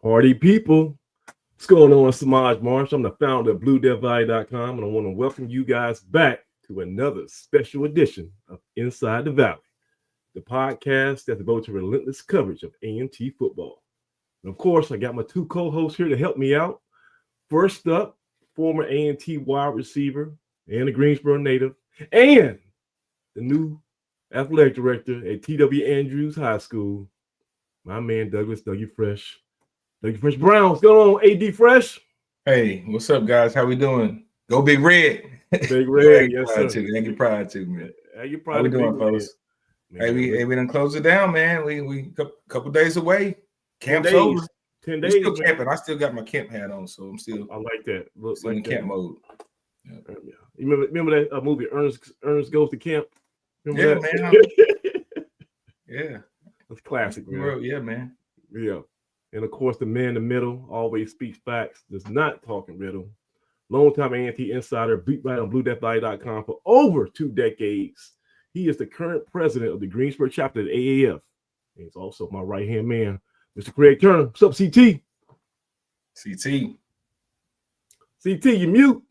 Party people, what's going on? Samaj Marsh. I'm the founder of BlueDevilValley.com, and I want to welcome you guys back to another special edition of Inside the Valley, the podcast that's devoted to relentless coverage of A&T football. And of course, I got my two co-hosts here to help me out. First up, former A&T wide receiver and a Greensboro native, and the new athletic director at T.W. Andrews High School, my man Douglas Dougie Fresh. Dougie Fresh Brown, what's going on, AD Fresh? Hey, what's up, guys? How we doing? Go Big Red. Big Red, yes, sir. Thank you, pride too, man. How we doing, fellas? Hey, we done close it down, man. We couple days away. Camp's over. 10 days. Still camping. I still got my camp hat on, so I'm still. I like that. Still in camp mode. Yeah. You remember that movie Ernest Goes to Camp? Remember that? Man. Yeah. That's classic, man. Yeah, man. Yeah. And of course, the man in the middle always speaks facts, does not talk in riddle. Longtime A&T insider, beat writer on BlueDevilValley.com for over 2 decades. He is the current president of the Greensboro chapter of the AAF. And he's also my right-hand man, Mr. Craig Turner. What's up, CT? CT, you mute.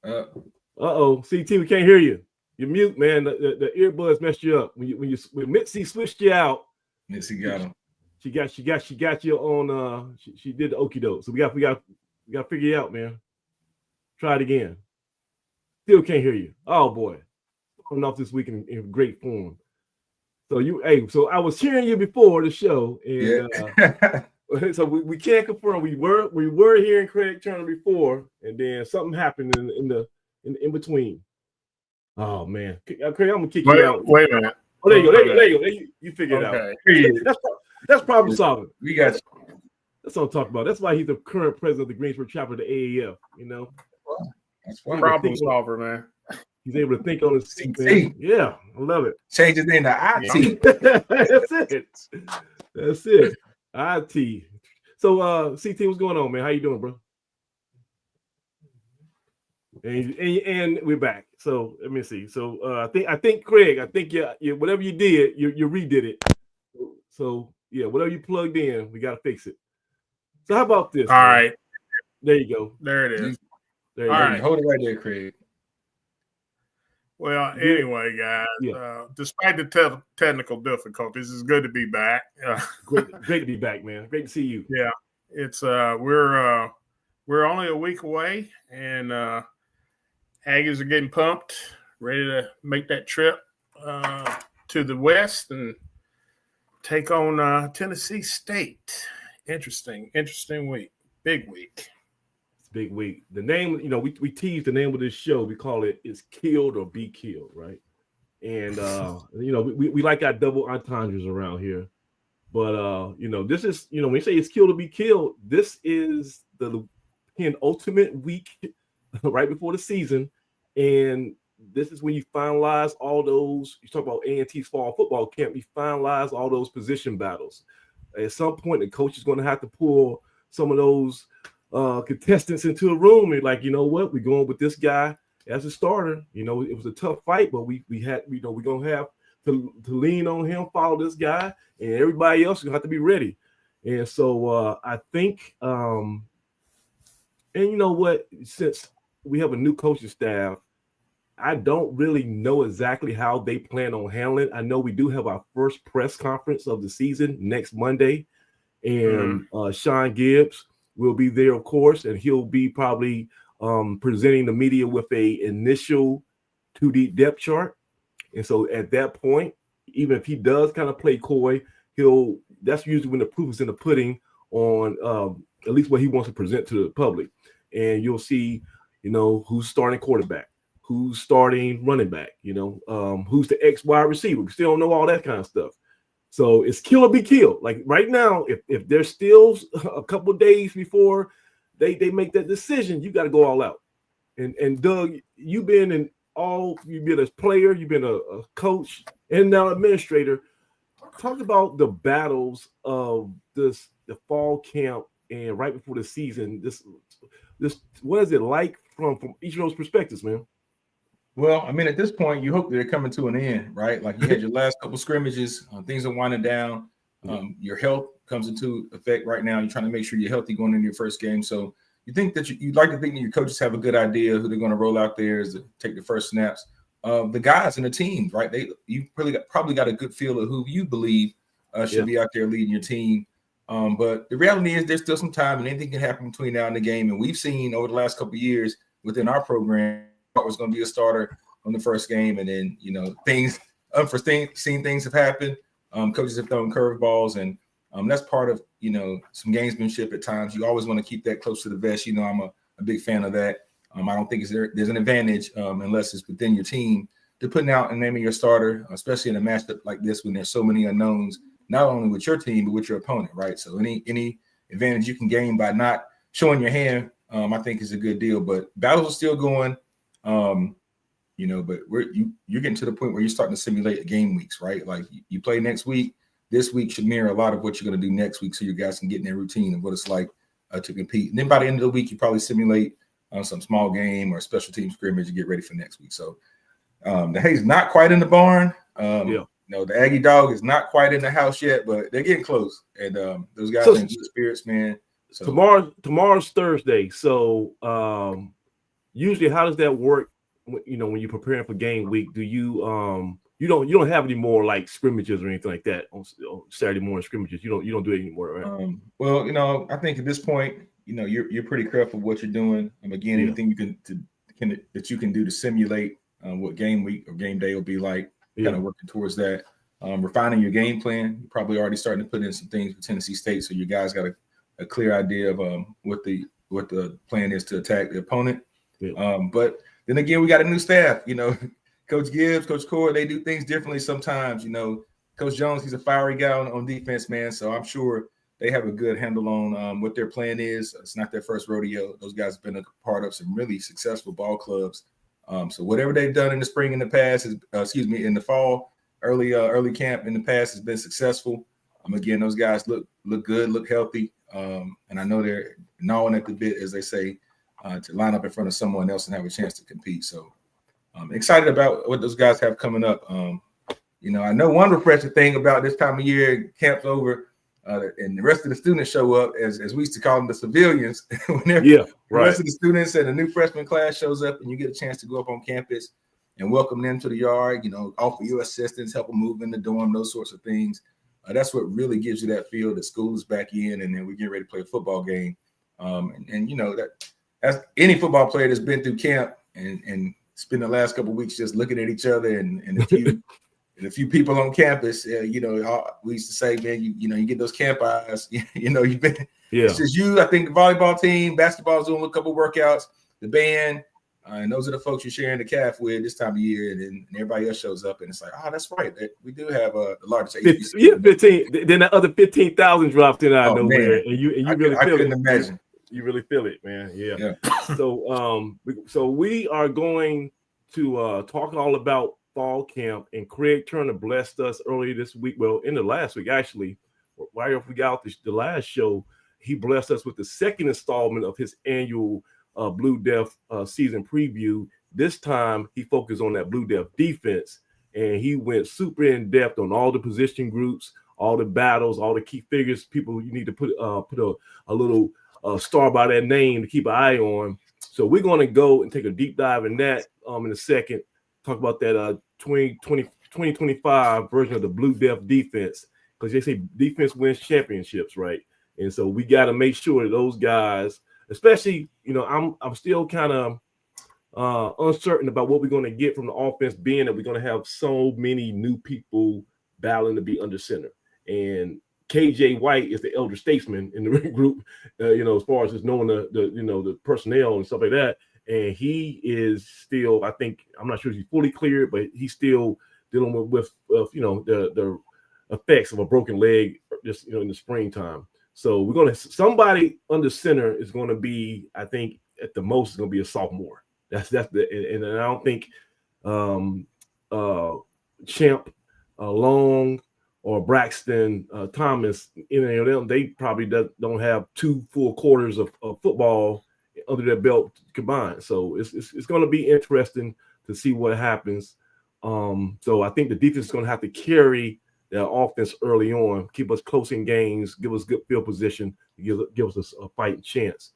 Uh-oh, CT, we can't hear you. You're mute, man. The earbuds messed you up. When Mitzi switched you out. Mitzi got him. She got you on. She did the okie doke. So we got to figure you out, man. Try it again. Still can't hear you. Oh boy, coming off this week in great form. So I was hearing you before the show, and so we can't confirm. We were hearing Craig Turner before, and then something happened in between. Oh man, Craig, I'm gonna kick you out. Wait a minute. Oh, there you go. You figure it out. That's problem solving. We got you. That's what I'm talking about. That's why he's the current president of the Greensboro chapter of the AAF. You know, that's why. Problem solver, man. He's able to think on his feet, man. Yeah, I love it. Change his name to IT. That's it. IT. So, CT, what's going on, man? How you doing, bro? And we're back. So let me see. So I think Craig, you whatever you did, you redid it. So yeah, whatever you plugged in, we gotta fix it. So how about this? All right. There you go. There it is. There you All go. right, hold it right there, Craig. Well, anyway, guys, despite the technical difficulties, it's good to be back. Great to be back, man. Great to see you. Yeah, it's we're only a week away, and Aggies are getting pumped, ready to make that trip to the West and take on Tennessee State. Interesting week. Big week. It's a big week. The name, we tease the name of this show. We call it "Is Killed or Be Killed," right? And we like our double entendres around here. But this is, when you say it's killed or be killed, this is the penultimate week right before the season. And this is when you finalize all those, you talk about A&T's fall football camp, you finalize all those position battles. At some point, the coach is going to have to pull some of those contestants into a room and like, you know what, we're going with this guy as a starter. It was a tough fight, but we had, we're going to have to lean on him, follow this guy, and everybody else is going to have to be ready. And so I think, and you know what, since we have a new coaching staff, I don't really know exactly how they plan on handling it. I know we do have our first press conference of the season next Monday, and Sean Gibbs will be there, of course, and he'll be probably presenting the media with a initial 2D depth chart. And so at that point, even if he does kind of play coy, that's usually when the proof is in the pudding on at least what he wants to present to the public. And you'll see, who's starting quarterback, who's starting running back, who's the X wide receiver. We still don't know all that kind of stuff. So it's kill or be killed. Like right now, if there's still a couple of days before they make that decision, you got to go all out. And Doug, you've been a player, you've been a coach, and now administrator. Talk about the battles of the fall camp and right before the season. This what is it like from each of those perspectives, man? Well, I mean, at this point, you hope that they're coming to an end, right? Like you had your last couple scrimmages, things are winding down. Your health comes into effect right now. You're trying to make sure you're healthy going into your first game. So you think that you'd like to think that your coaches have a good idea who they're going to roll out there as to take the first snaps. The guys in the team, right? You probably got a good feel of who you believe should be out there leading your team. But the reality is there's still some time and anything can happen between now and the game. And we've seen over the last couple of years within our program, was going to be a starter on the first game. And then, unforeseen things have happened. Coaches have thrown curveballs, and that's part of, some gamesmanship at times. You always want to keep that close to the vest. I'm a big fan of that. I don't think there's an advantage unless it's within your team to putting out and naming your starter, especially in a matchup like this when there's so many unknowns, not only with your team, but with your opponent, right? So any advantage you can gain by not showing your hand, I think is a good deal. But battles are still going, but you're getting to the point where you're starting to simulate game weeks, right? Like you play next week. This week should mirror a lot of what you're going to do next week so you guys can get in their routine of what it's like to compete. And then by the end of the week, you probably simulate some small game or special team scrimmage to get ready for next week. So the hay's not quite in the barn. The Aggie dog is not quite in the house yet, but they're getting close. And those guys are in good spirits, man. So tomorrow's Thursday. So usually how does that work? When you're preparing for game week, do you you don't have any more like scrimmages or anything like that on Saturday morning scrimmages? You don't do it anymore, right? Well, I think at this point, you're pretty careful what you're doing. Again, anything that you can do to simulate what game week or game day will be like, kind of working towards that. Refining your game plan. You're probably already starting to put in some things with Tennessee State, so you guys got a clear idea of what the plan is to attack the opponent. But then again, we got a new staff. Coach Gibbs, Coach Core, they do things differently sometimes. Coach Jones, he's a fiery guy on defense, man. So I'm sure they have a good handle on what their plan is. It's not their first rodeo. Those guys have been a part of some really successful ball clubs. So whatever they've done in the spring in the past, in the fall, early camp in the past has been successful. Again, those guys look good, look healthy. And I know they're gnawing at the bit, as they say, to line up in front of someone else and have a chance to compete. So I'm excited about what those guys have coming up. I know one refreshing thing about this time of year, camp's over, and the rest of the students show up, as we used to call them, the civilians. The rest of the students and the new freshman class shows up, and you get a chance to go up on campus and welcome them to the yard, offer you assistance, help them move in the dorm, those sorts of things. That's what really gives you that feel that school is back in, and then we get ready to play a football game. That's any football player that's been through camp and spend the last couple of weeks just looking at each other and a few people on campus. We used to say, man, you get those camp eyes. You've been. It's just you. I think the volleyball team, basketball's doing a couple of workouts, the band, and those are the folks you're sharing the calf with this time of year. And then everybody else shows up, and it's like, oh, that's right. We do have the largest. 15. Then the other 15,000 dropped in out of nowhere, and you really feel it. I couldn't imagine. You really feel it, man. Yeah. So we are going to talk all about fall camp, and Craig Turner blessed us earlier this week. Well, in the last week, actually, right after we got out the last show, he blessed us with the second installment of his annual Blue Death season preview. This time, he focused on that Blue Death defense, and he went super in depth on all the position groups, all the battles, all the key figures, people you need to put a little star by that name to keep an eye on. So we're going to go and take a deep dive in that in a second, talk about that 2025 version of the Blue Death defense, because they say defense wins championships, right? And so we got to make sure that those guys, especially, I'm still kind of uncertain about what we're going to get from the offense, being that we're going to have so many new people battling to be under center. And KJ White is the elder statesman in the group, as far as just knowing the personnel and stuff like that. And he is still, I think, I'm not sure if he's fully cleared, but he's still dealing with the effects of a broken leg just in the springtime. So somebody under center is going to be, I think, at the most is going to be a sophomore. And I don't think Champ Long or Braxton Thomas, any of them, they probably don't have 2 full quarters of football under their belt combined. So it's going to be interesting to see what happens. So I think the defense is going to have to carry offense early on, keep us close in games, give us good field position, give us a fighting chance.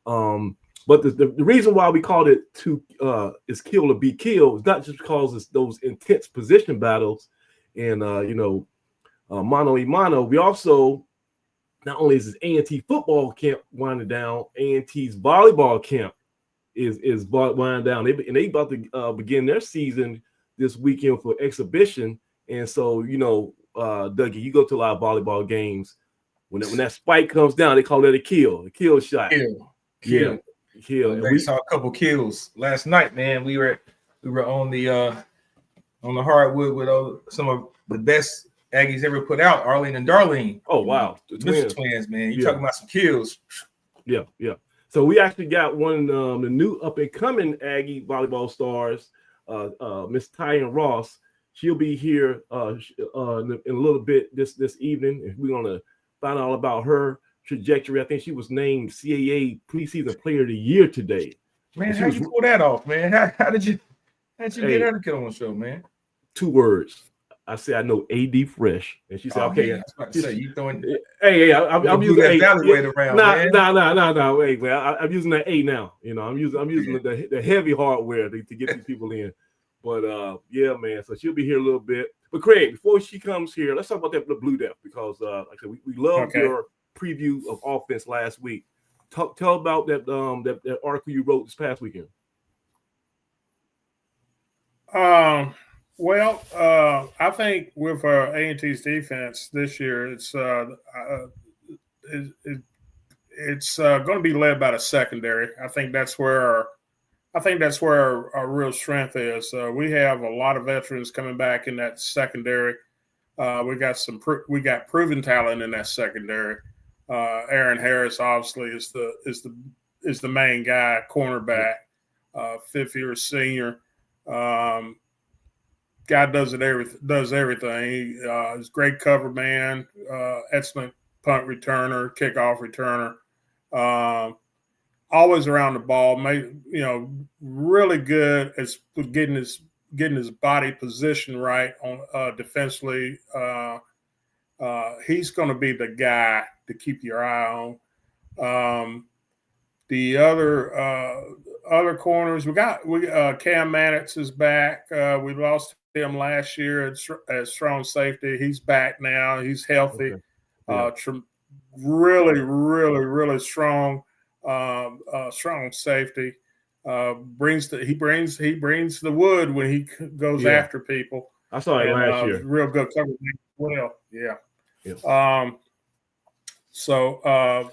But the reason why we called it is kill or be killed is not just because it's those intense position battles and mano a mano. We also, not only is this A&T football camp winding down, A&T's volleyball camp is winding down. They about to begin their season this weekend for exhibition. And so, Dougie, you go to a lot of volleyball games. When that spike comes down, they call it a kill shot. Kill. And we saw a couple kills last night, man. We were on the hardwood with some of the best Aggies ever put out, Arlene and Darlene. Oh wow, the twins, man. You talking about some kills? Yeah. So we actually got one of the new up and coming Aggie volleyball stars, Miss Tyne Ross. She'll be here in a little bit this evening. We're gonna find out about her trajectory. I think she was named CAA preseason player of the year today. Man, how you pull that off, man? How did you get her to get on the show, man? 2 words. I said I know AD Fresh, and she said, "Okay." Man, I was about to say you throwing. I'm using that evaluate around. No. Wait, man. I'm using that A now. I'm using the heavy hardware to get these people in. But yeah, man. So she'll be here a little bit. But Craig, before she comes here, let's talk about the Blue Depth because, like I said, we love your preview of offense last week. Tell about that article you wrote this past weekend. Well, I think with A&T's defense this year, it's going to be led by the secondary. I think that's where our real strength is. We have a lot of veterans coming back in that secondary. We got proven talent in that secondary. Aaron Harris obviously is the main guy, cornerback, 5th-year senior. Guy does everything. He's a great cover man, excellent punt returner, kickoff returner. Always around the ball. Really good at getting his body position right on defensively. He's going to be the guy to keep your eye on. The other corners, we Cam Mannix is back. We lost him last year at strong safety. He's back now. He's healthy. Okay. Yeah. Really, really, really strong. Strong safety. Brings the wood when he goes after people. I saw it last year. Real good coverage. Well, yeah. So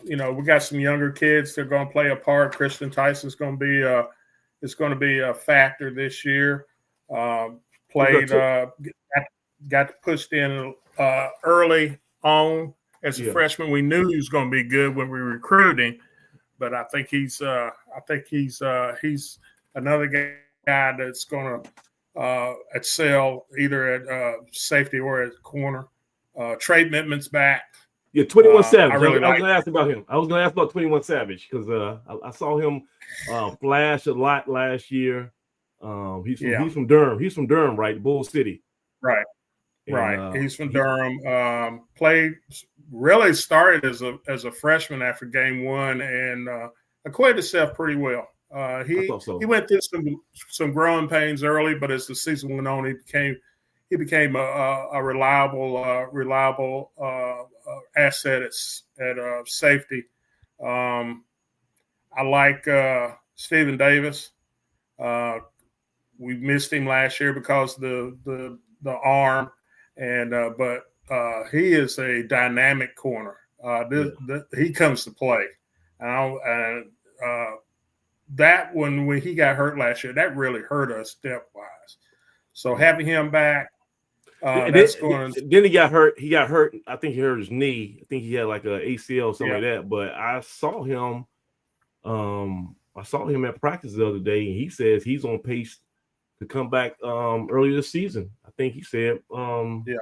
we got some younger kids that are going to play a part. Kristen Tyson's going to be a factor this year. Got pushed in early on as a freshman. We knew he was going to be good when we were recruiting, but I think he's another guy that's going to excel either at safety or at corner. Trey Mittman's back. Yeah, 21 Savage. I was going to ask about him. I was going to ask about 21 Savage because I saw him flash a lot last year. He's from Durham. He's from Durham, right? Bull City. Right. And, right. He's from Durham. Really started as a freshman after game 1 and acquitted himself pretty well. He went through some growing pains early, but as the season went on, he became a reliable asset at safety. I like Stephen Davis. We missed him last year because the arm, but he is a dynamic corner. He comes to play, that when he got hurt last year, that really hurt us depth wise. So having him back. Then he got hurt. I think he hurt his knee. I think he had like a ACL or something like that. But I saw him. I saw him at practice the other day, and he says he's on pace to come back early this season. I think he said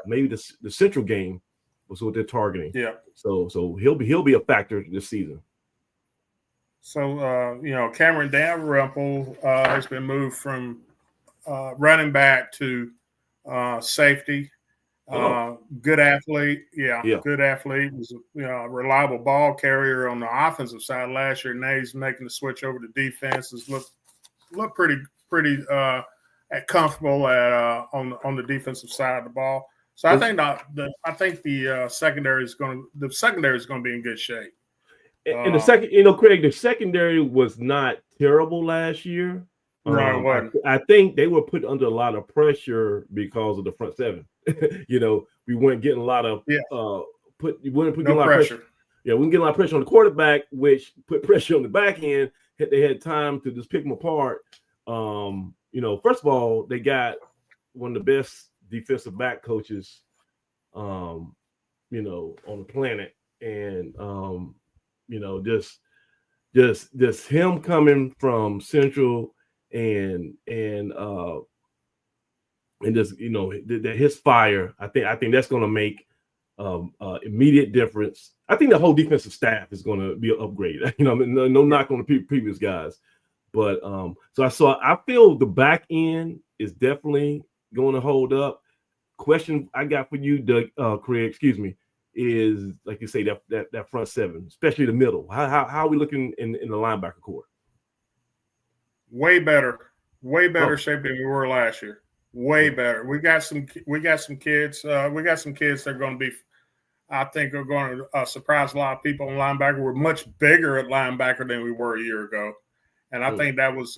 maybe the Central game was what they're targeting. Yeah. So he'll be a factor this season. So Cameron Dalrymple has been moved from running back to safety. Good athlete. Yeah, Yeah. good athlete. Was a reliable ball carrier on the offensive side last year. Now he's making the switch over to defenses. Look pretty comfortable on the defensive side of the ball. So I think the secondary is going to be in good shape. And the second, Craig, the secondary was not terrible last year. No, it wasn't. I think they were put under a lot of pressure because of the front seven. We weren't getting a lot of we weren't putting a lot of pressure. Yeah, we didn't get a lot of pressure on the quarterback, which put pressure on the back end. They had time to just pick them apart. First of all, they got one of the best defensive back coaches, on the planet, and just him coming from Central and just his fire. I think that's going to make immediate difference. I think the whole defensive staff is going to be an upgrade. No knock on the previous guys, but I feel the back end is definitely going to hold up. Question I got for you, Doug, Craig, is like you say that front seven, especially the middle. How are we looking in the linebacker core? Way better shape than we were last year. Way better. We got some kids. We got some kids that are going to be, I think, are going to surprise a lot of people on linebacker. We're much bigger at linebacker than we were a year ago, and I think that was.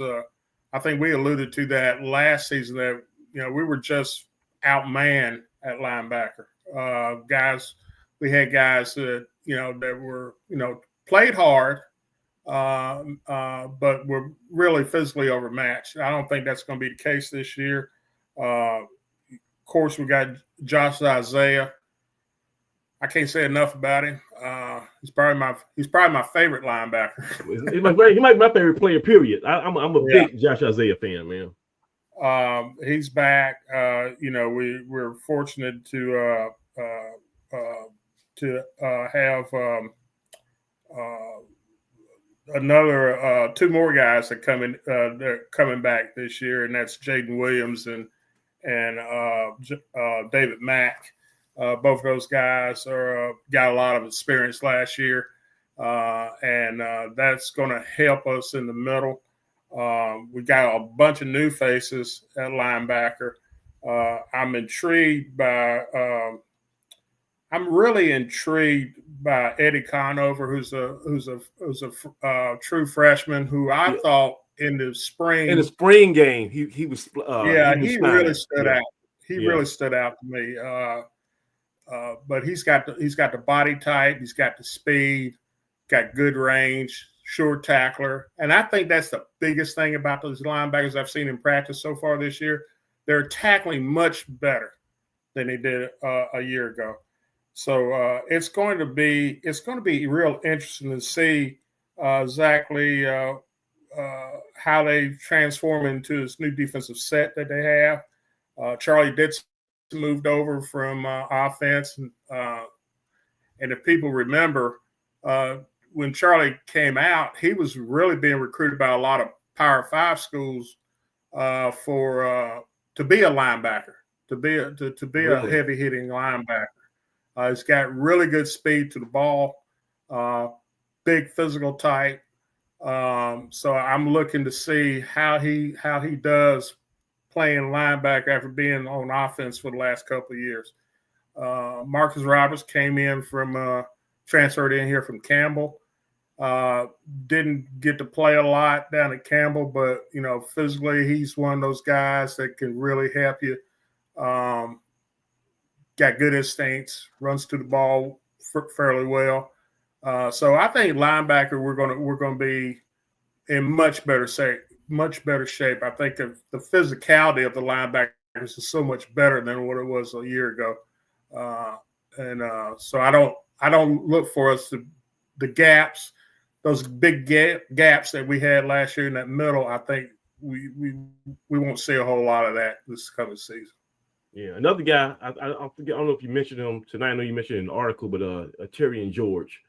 I think we alluded to that last season that we were just outmanned at linebacker. We had guys that that were played hard. But we're really physically overmatched. I don't think that's going to be the case this year. Of course, we got Josh Isaiah. I can't say enough about him. He's probably my favorite linebacker. He might be my favorite player. Period. I'm a big Josh Isaiah fan, man. He's back. We're fortunate to have another two more guys that they're coming back this year, and that's Jaden Williams and David Mack. Both of those guys got a lot of experience last year, and that's going to help us in the middle. We got a bunch of new faces at linebacker. I'm really intrigued by Eddie Conover, who's a true freshman who I thought in the spring game he was he really stood out. He really stood out to me. But he's got the body type, he's got the speed, got good range, short tackler, and I think that's the biggest thing about those linebackers I've seen in practice so far this year. They're tackling much better than they did a year ago. So it's going to be real interesting to see exactly how they transform into this new defensive set that they have. Charlie Dixon moved over from offense, and if people remember, when Charlie came out, he was really being recruited by a lot of Power 5 schools to be a linebacker, to be a heavy hitting linebacker. He's got really good speed to the ball, big physical type. So I'm looking to see how he does playing linebacker after being on offense for the last couple of years. Marcus Roberts came in transferred in here from Campbell. Didn't get to play a lot down at Campbell, but physically he's one of those guys that can really help you. Got good instincts, runs to the ball fairly well. So I think linebacker we're going to be in much better shape. I think the physicality of the linebackers is so much better than what it was a year ago. So I don't look for us the gaps, those big gaps that we had last year in that middle. I think we won't see a whole lot of that this coming season. Yeah, another guy, I forget. I don't know if you mentioned him tonight. I know you mentioned it in the article, but Terry and George.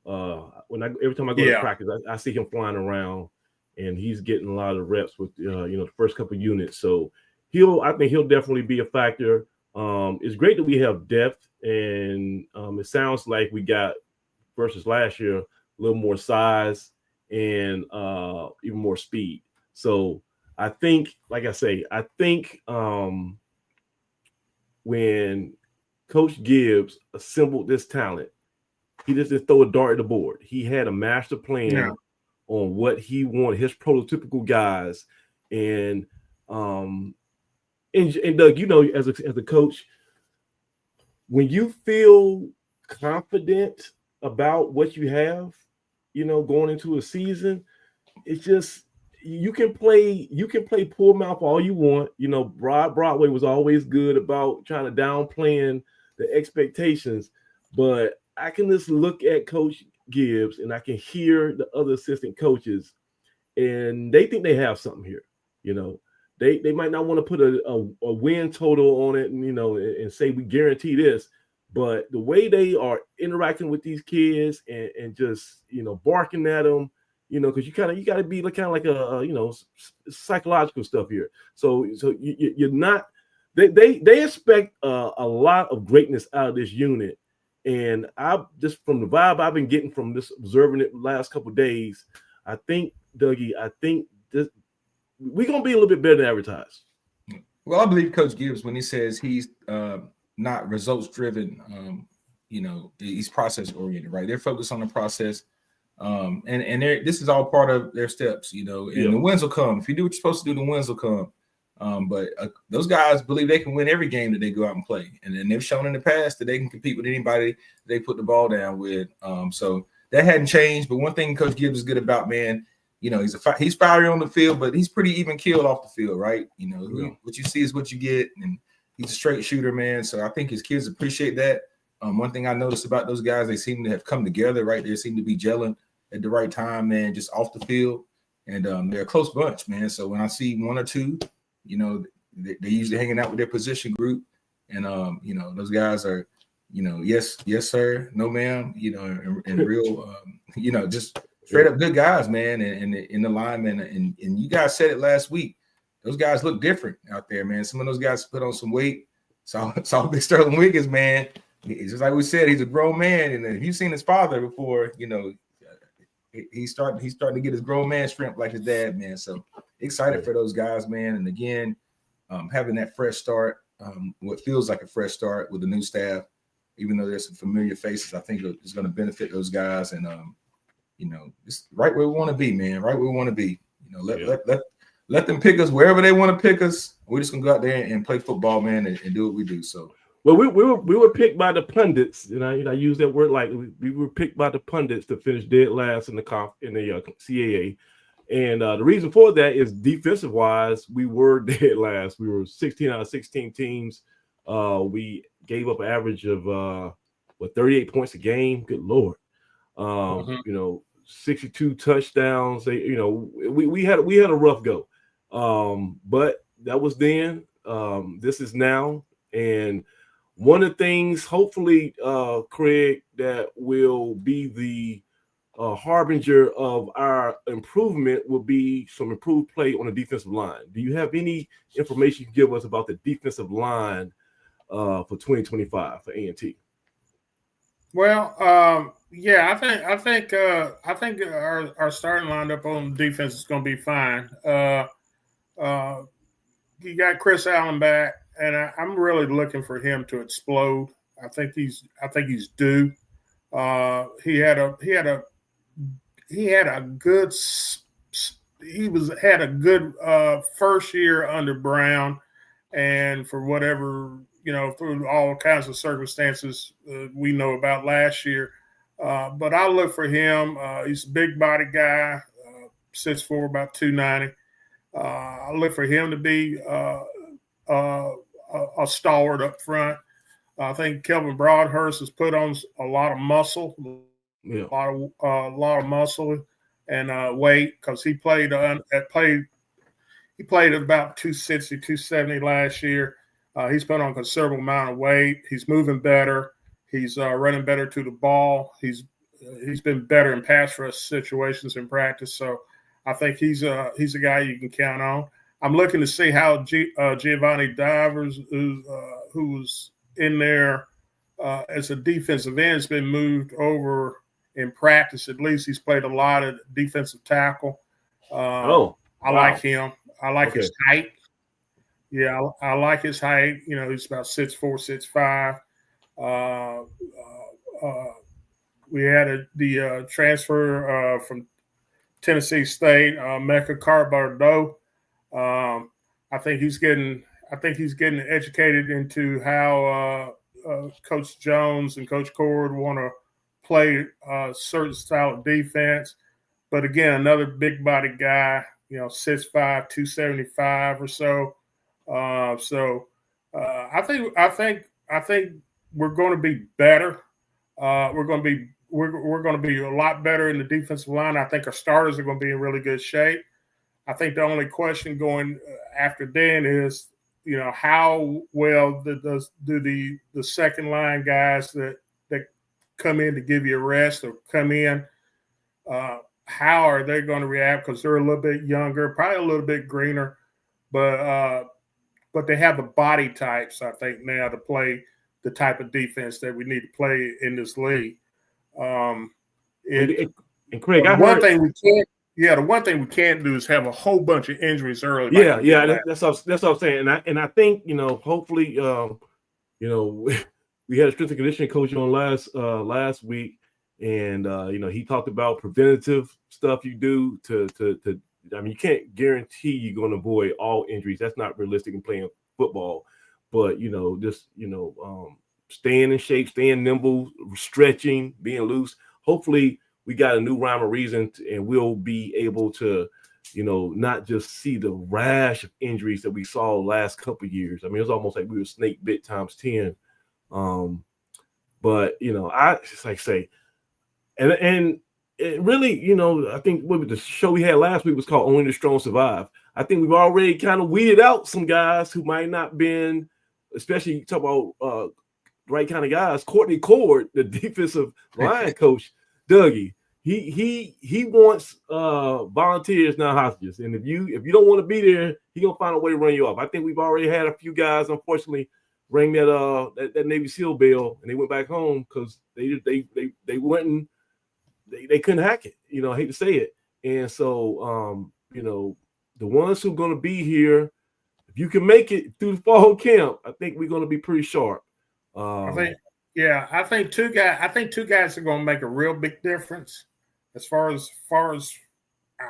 Every time I go to practice, I see him flying around, and he's getting a lot of reps with the first couple of units. So I think he'll definitely be a factor. It's great that we have depth, and it sounds like we got versus last year a little more size and even more speed. So I think, like I say, when Coach Gibbs assembled this talent, he just didn't throw a dart at the board. He had a master plan on what he wanted, his prototypical guys. And Doug, you know, as a coach, when you feel confident about what you have, you know, going into a season, it's just you can play poor mouth all you want. You know, Broadway was always good about trying to downplaying the expectations, but I can just look at Coach Gibbs and I can hear the other assistant coaches, and they think they have something here. You know, they might not want to put a win total on it, and you know, and say we guarantee this, but the way they are interacting with these kids and just, you know, barking at them, you know, because you got to be kind of like a you know, psychological stuff here. So you're not. They expect a lot of greatness out of this unit, and I just from the vibe I've been getting from this observing it the last couple of days, I think, Dougie, this we're gonna be a little bit better than advertised. Well, I believe Coach Gibbs when he says he's not results driven. You know, he's process oriented, right? They're focused on the process, and this is all part of their steps. You know, and the wins will come if you do what you're supposed to do. The wins will come. But those guys believe they can win every game that they go out and play, and then they've shown in the past that they can compete with anybody they put the ball down with. So that hadn't changed. But one thing Coach Gibbs is good about, man, you know, he's fiery on the field, but he's pretty even keeled off the field, right? You know, what you see is what you get, and he's a straight shooter, man. So I think his kids appreciate that. One thing I noticed about those guys, they seem to have come together, right? They seem to be gelling at the right time, man, just off the field, and they're a close bunch, man. So when I see one or two, you know, they're usually hanging out with their position group, and you know, those guys are, you know, yes sir, no ma'am, you know, and real, you know, just straight up good guys, man, and in the linemen, and you guys said it last week. Those guys look different out there, man. Some of those guys put on some weight. Saw Big Sterling Wiggins, man. It's just like we said, he's a grown man, and if you've seen his father before, you know, he's starting to get his grown man strength like his dad, man. So excited for those guys, man. And again, having that fresh start, what feels like a fresh start with the new staff, even though there's some familiar faces, I think it's going to benefit those guys. And you know, it's right where we want to be, man. Right where we want to be. You know, let them pick us wherever they want to pick us. We're just gonna go out there and play football, man, and do what we do. So. Well, we were picked by the pundits, and I use that word like we were picked by the pundits to finish dead last in the CAA, and the reason for that is defensive wise, we were dead last. We were 16 out of 16 teams. We gave up an average of 38 points a game. Good Lord, you know, 62 touchdowns. You know, we had a rough go, but that was then. This is now, and one of the things, hopefully, Craig, that will be the harbinger of our improvement will be some improved play on the defensive line. Do you have any information you can give us about the defensive line for 2025 for A&T? Well, yeah, I think our starting lineup on defense is going to be fine. You got Chris Allen back, and I'm really looking for him to explode. I think he's due. He had a good first year under Brown, and for whatever, you know, through all kinds of circumstances we know about last year. But I look for him. He's a big body guy, 6'4", about 290. I look for him to be a stalwart up front. I think Kelvin Broadhurst has put on a lot of muscle, a lot of muscle and weight, because he played at about 260, 270 last year. He's put on a considerable amount of weight. He's moving better. He's running better to the ball. He's been better in pass rush situations in practice. So I think he's a guy you can count on. I'm looking to see how Giovanni Divers, who's in there as a defensive end, has been moved over in practice. At least he's played a lot of defensive tackle. I like him. I like his height. Yeah, I like his height. You know, he's about 6'4", 6'5". We had the transfer from Tennessee State, Mecca Carbardo. I think he's getting educated into how Coach Jones and Coach Cord want to play a certain style of defense. But again, another big body guy, 6'5", 275 or so. I think we're going to be better. We're going to be a lot better in the defensive line. I think our starters are going to be in really good shape. I think the only question going after then is, how well do the second line guys that come in to give you a rest or come in, how are they going to react? Because they're a little bit younger, probably a little bit greener, but they have the body types, I think, now to play the type of defense that we need to play in this league. And Craig, the one thing we can't do is have a whole bunch of injuries early. That's what I'm saying. And I think, hopefully, we had a strength and conditioning coach on last week, and he talked about preventative stuff you do to you can't guarantee you're going to avoid all injuries. That's not realistic in playing football. But staying in shape, staying nimble, stretching, being loose. Hopefully, we got a new rhyme or reason, and we'll be able to, not just see the rash of injuries that we saw last couple of years. I mean, it's almost like we were snake bit times 10. But I just like say, and it really, I think what the show we had last week was called "Only the Strong Survive." I think we've already kind of weeded out some guys who might not been, especially you talk about right kind of guys. Courtney Cord, the defensive line coach, Dougie, he wants volunteers, not hostages. And if you don't want to be there, he gonna find a way to run you off. I think we've already had a few guys, unfortunately, ring that Navy SEAL bell, and they went back home because they went and they couldn't hack it. I hate to say it. And so the ones who are going to be here, if you can make it through the fall camp, I think we're going to be pretty sharp. I think two guys are going to make a real big difference as far as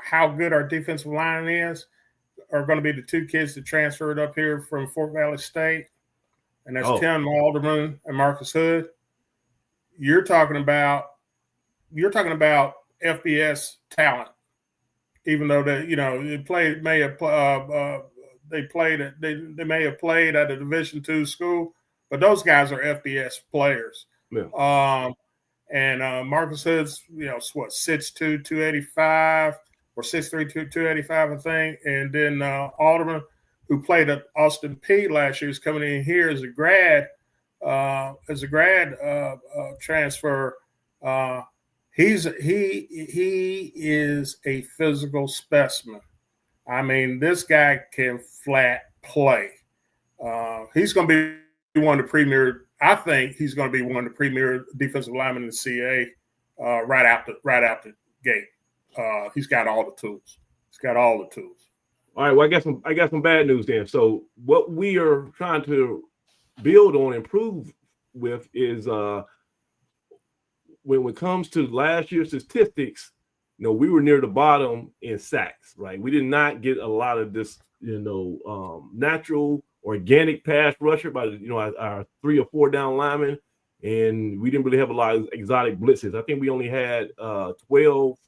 how good our defensive line is. Are going to be the two kids that transferred up here from Fort Valley State, and that's Tim Alderman and Marcus Hood. You're talking about FBS talent. Even though they may have played at a Division II school, but those guys are FBS players. Yeah. And Marcus Hood's 6'2", 285 or 6'3", 285, I think. And then Alderman, who played at Austin Peay last year, is coming in here as a grad transfer. He is a physical specimen. I mean, this guy can flat play. He's going to be one of the premier. I think he's going to be one of the premier defensive linemen in the CA right out the gate. He's got all the tools. All right. Well, I got some bad news then. So what we are trying to build on, improve with is when it comes to last year's statistics, we were near the bottom in sacks, right? We did not get a lot of this, natural organic pass rusher by, our 3 or 4 down linemen. And we didn't really have a lot of exotic blitzes. I think we only had 12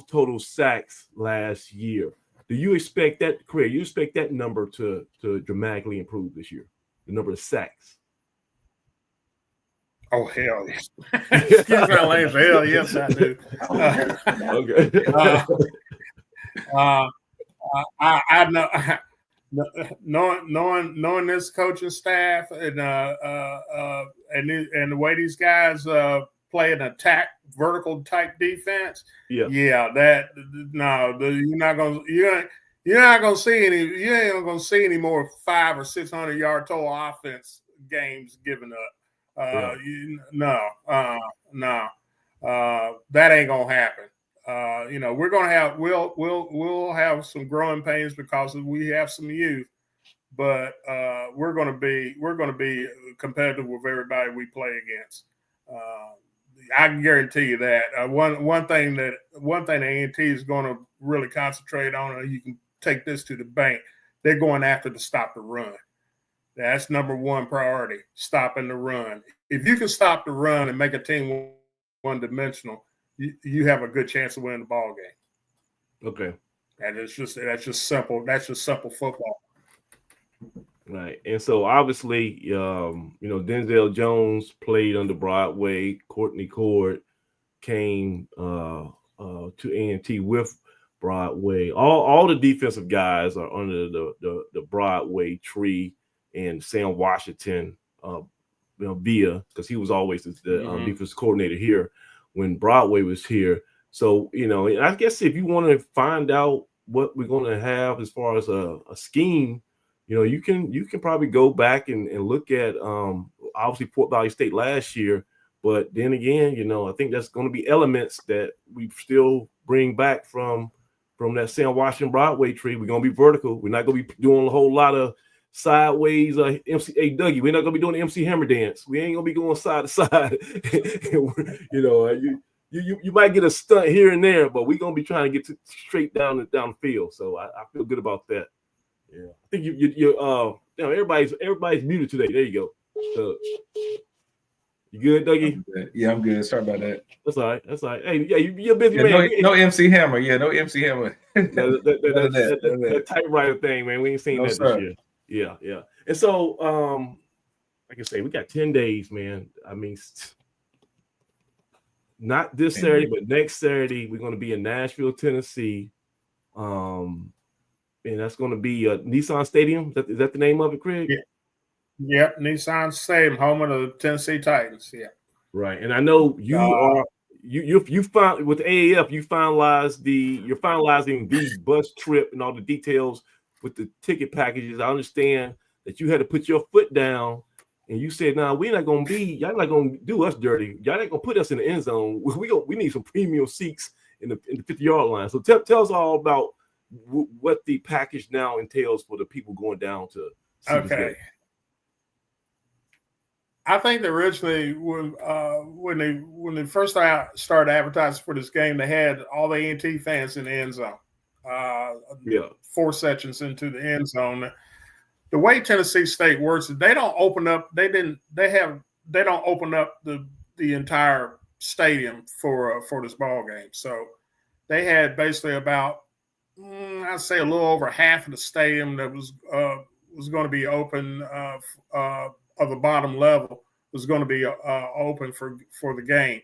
total sacks last year. Do you expect that, Craig, that number to dramatically improve this year? The number of sacks? Oh, hell yes. Excuse my language. Hell yes, I do. Okay. I know, knowing this coaching staff and the way these guys play an attack vertical type defense. Yeah. You're not gonna You're not gonna see any. You ain't gonna see any more 500 or 600 yard total offense games given up. No, that ain't gonna happen. We're gonna have we'll have some growing pains because we have some youth, but we're gonna be competitive with everybody we play against. I can guarantee you that. One thing the A&T is going to really concentrate on, and you can take this to the bank, they're going after to stop the run. That's number one priority, stopping the run. If you can stop the run and make a team one-dimensional, you have a good chance of winning the ball game. Okay. That's just simple. That's just simple football. Right. And so obviously, Denzel Jones played under Broadway. Courtney Cord came to A&T with Broadway. All the defensive guys are under the Broadway tree, and Sam Washington via, because he was always the defensive coordinator here when Broadway was here. So, I guess if you want to find out what we're going to have as far as a scheme, you can probably go back and look at obviously Fort Valley State last year, but then again, I think that's going to be elements that we still bring back from that Sam Washington Broadway tree. We're going to be vertical. We're not going to be doing a whole lot of sideways MC. Hey, Dougie, we're not going to be doing the MC Hammer dance. We ain't going to be going side to side. You might get a stunt here and there, but we're going to be trying to get straight down the field. So I feel good about that. Yeah, I think you everybody's muted today. There you go. You good, Dougie? Yeah, I'm good. Sorry about that. That's all right. Hey, yeah, you're a busy man. No MC Hammer. Yeah, no MC Hammer. that typewriter thing, man. We ain't seen that this year. Yeah. And so, like I say, we got 10 days, man. I mean, not this Saturday, but next Saturday, we're going to be in Nashville, Tennessee. And that's going to be Nissan Stadium. Is that the name of it, Craig? Yeah. Yep, Nissan Stadium, home of the Tennessee Titans. Yeah. Right. And I know you found with the AAF, you're finalizing the bus trip and all the details with the ticket packages. I understand that you had to put your foot down and you said, "Nah, y'all not gonna do us dirty. Y'all not gonna put us in the end zone. We need some premium seats in the 50-yard line." So tell us all about what the package now entails for the people going down to see this game. I think that originally when they first started advertising for this game, they had all the A&T fans in the end zone. 4 sections into the end zone. The way Tennessee State works, they don't open up. They don't open up the entire stadium for this ball game. So they had basically about I'd say a little over half of the stadium that was going to be open of the bottom level was going to be open for the game.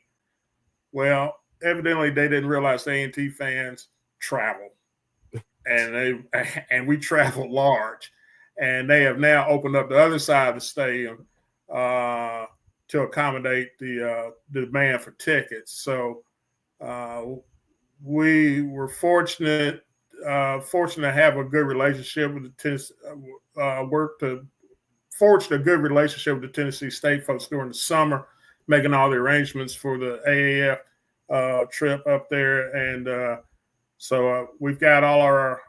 Well, evidently they didn't realize the A&T fans travel, and we travel large, and they have now opened up the other side of the stadium to accommodate the demand for tickets. So we were fortunate to have a good relationship with the Tennessee, forged a good relationship with the Tennessee State folks during the summer, making all the arrangements for the AAF trip up there, and so we've got all of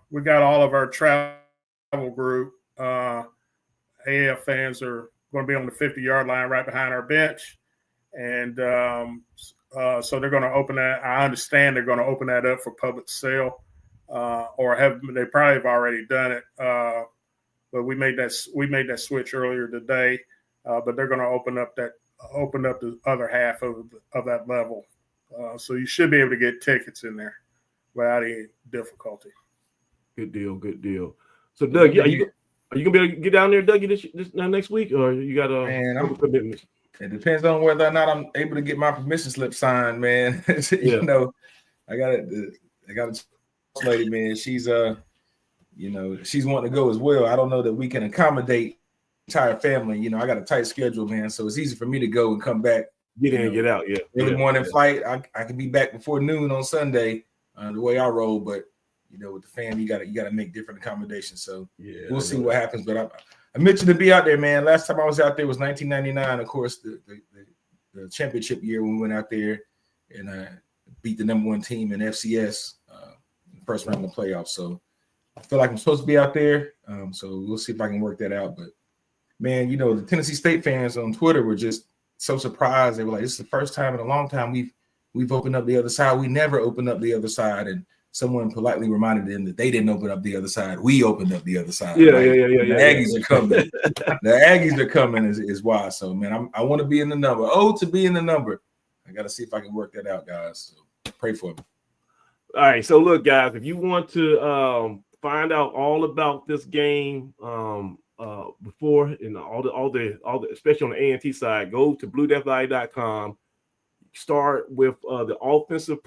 our travel group. AAF fans are going to be on the 50-yard line right behind our bench, and so they're going to open that. I understand they're going to open that up for public sale. Or they probably have already done it, but we made that switch earlier today. But they're going to open up the other half of that level, so you should be able to get tickets in there without any difficulty. Good deal. So, Doug, are you gonna be able to get down there, Dougie, this next week, or you got other commitments? It depends on whether or not I'm able to get my permission slip signed, man. I got it. Lady, man, she's she's wanting to go as well. I don't know that we can accommodate the entire family. I got a tight schedule, man, so it's easy for me to go and come back, get in and get out. Early morning flight. I can be back before noon on Sunday, the way I roll. But with the fan, you gotta make different accommodations. So we'll see what what happens. But I mentioned to be out there, man. Last time I was out there was 1999. Of course, the championship year when we went out there and beat the #1 team in FCS in the first round of the playoffs. So I feel like I'm supposed to be out there. So we'll see if I can work that out. But man, the Tennessee State fans on Twitter were just so surprised. They were like, "This is the first time in a long time we've opened up the other side. We never opened up the other side." And someone politely reminded them that they didn't open up the other side. We opened up the other side. Yeah. The Aggies are coming. The Aggies are coming is why. So, man, I want to be in the number. To be in the number. I got to see if I can work that out, guys. So pray for me. All right. So, look, guys, if you want to find out all about this game before and all the especially on the A&T side, go to bluedeatheye.com. Start with the offensive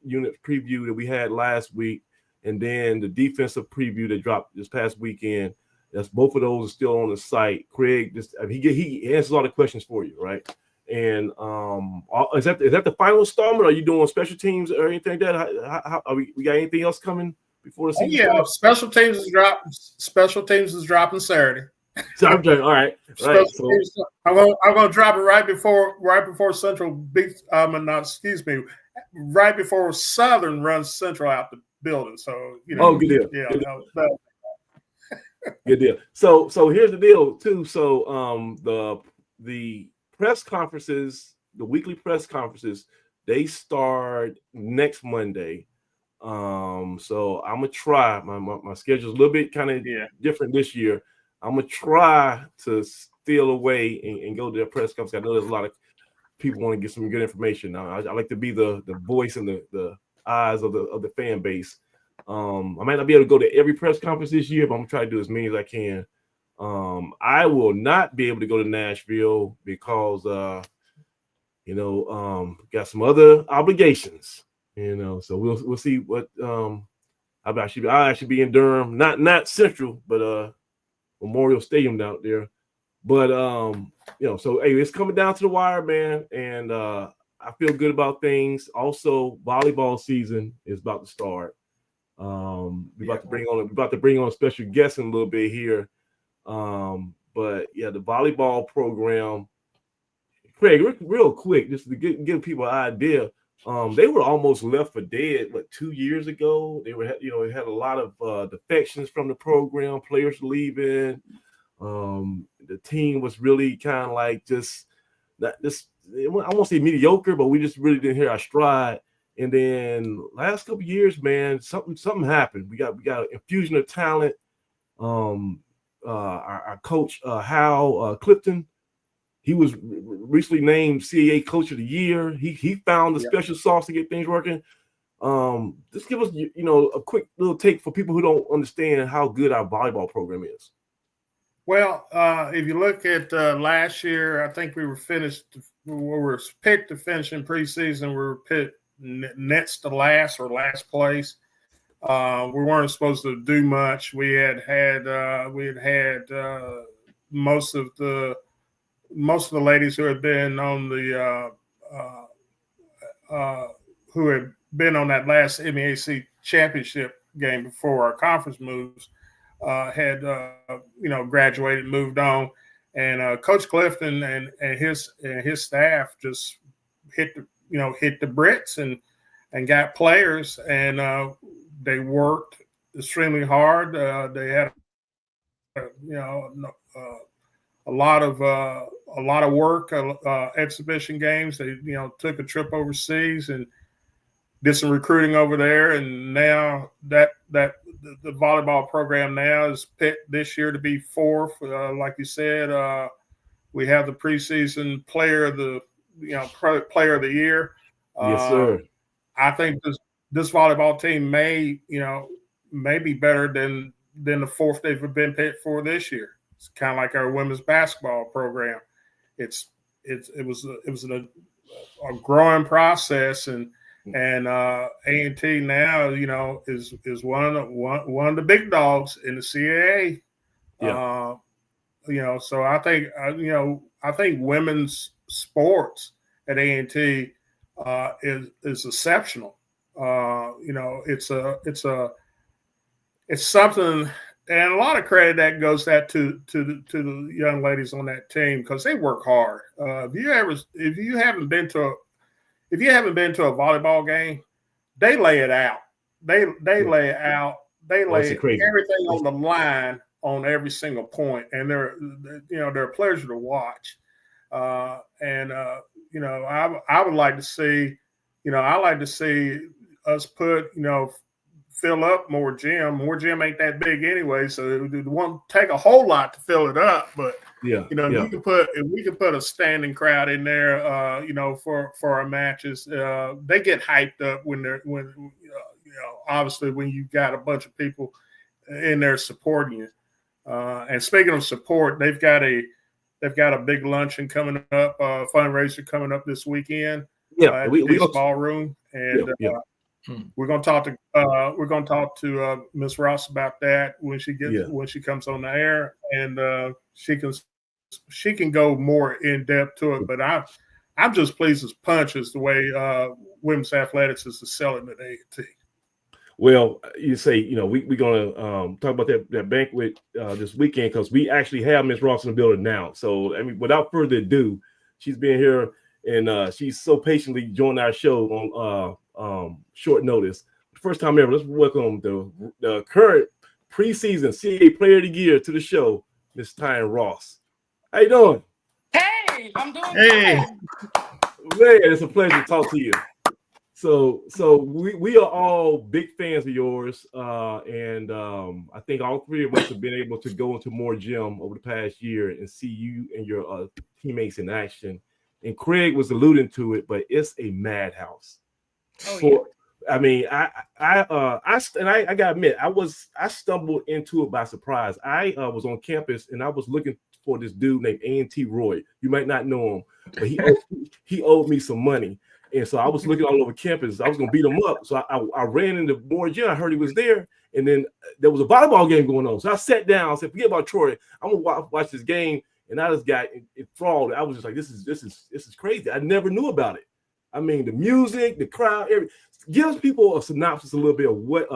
unit preview that we had last week, and then the defensive preview that dropped this past weekend. That's both of those are still on the site. Craig he answers all the questions for you, right? And is that the final installment? Are you doing special teams or anything like that? How we got anything else coming before the season? Yeah, special teams is dropping. Special teams is dropping Saturday. So I'm all right. Right. So, I'm gonna drop it right before Central beats. Right before Southern runs Central out the building. So good deal. Yeah. Good deal. So here's the deal too. So the press conferences, the weekly press conferences, they start next Monday. So I'm gonna try. My schedule's a little bit kind of different this year. I'm gonna try to steal away and go to their press conference. I know there's a lot of people want to get some good information. Now, I like to be the voice and the eyes of the fan base. I might not be able to go to every press conference this year, but I'm gonna try to do as many as I can. I will not be able to go to Nashville because got some other obligations. So we'll see what I'll actually be in Durham, not Central, but Memorial Stadium out there. But so hey, it's coming down to the wire, man, and I feel good about things. Also, volleyball season is about to start. We're about to bring on a special guest in a little bit here. But yeah, the volleyball program, Craig, real quick, just to give people an idea. They were almost left for dead 2 years ago. They were, it had a lot of defections from the program, players leaving. The team was really kind of like I won't say mediocre, but we just really didn't hit our stride. And then last couple of years, man, something happened. We got an infusion of talent. Our coach Hal Clifton, he was recently named CAA Coach of the Year. He found the special sauce to get things working. Just give us a quick little take for people who don't understand how good our volleyball program is. Well, if you look at last year, I think we were picked to finish in preseason. We were picked next to last or last place. We weren't supposed to do much. We had most of the ladies who had been on who had been on that last MEAC championship game before our conference moves had graduated, moved on, and Coach Clifton and his staff just hit the bricks and got players, and they worked extremely hard. They had a lot of work, exhibition games. They took a trip overseas and did some recruiting over there, and now that the volleyball program now is picked this year to be fourth. Like you said, we have the preseason player of the year. Yes, sir. I think this volleyball team may be better than the fourth they've been picked for this year. It's kind of like our women's basketball program. It was a growing process, and A&T now is one of the big dogs in the CAA. Yeah. So I think women's sports at A&T is exceptional. It's something, and a lot of credit that goes to the young ladies on that team because they work hard. If you haven't been to a volleyball game, they lay it out. They lay it out. They lay everything on the line on every single point, and they're a pleasure to watch. I would like to see, I like to see us fill up more gym. More gym ain't that big anyway, so it won't take a whole lot to fill it up. But if we can put a standing crowd in there, for our matches, they get hyped up when obviously when you got a bunch of people in there supporting you. And speaking of support, they've got a big luncheon coming up, fundraiser coming up this weekend. At the ballroom, and we're gonna talk to Miss Ross about that when she comes on the air, and she can go more in depth to it. But I'm just pleased as punch as the way women's athletics is selling at AT. Well, you say, we're going to talk about that banquet this weekend because we actually have Miss Ross in the building now. So, I mean, without further ado, she's been here and she's so patiently joined our show on short notice. First time ever, let's welcome the current preseason CAA Player of the Year to the show, Miss Tyne Ross. How you doing? Hey, I'm doing good. Man, it's a pleasure to talk to you. So we are all big fans of yours, and I think all three of us have been able to go into more gym over the past year and see you and your teammates in action. And Craig was alluding to it, but it's a madhouse. I mean, I gotta admit, I stumbled into it by surprise. I was on campus and I was looking for this dude named A&T Roy. You might not know him, but he owed me some money. And so I was looking all over campus. I was going to beat him up. So I ran into more gym. I heard he was there. And then there was a volleyball game going on. So I sat down. I said, forget about Troy. I'm going to watch this game. And I just got enthralled. I was just like, this is crazy. I never knew about it. I mean, the music, the crowd, give people a synopsis a little bit of what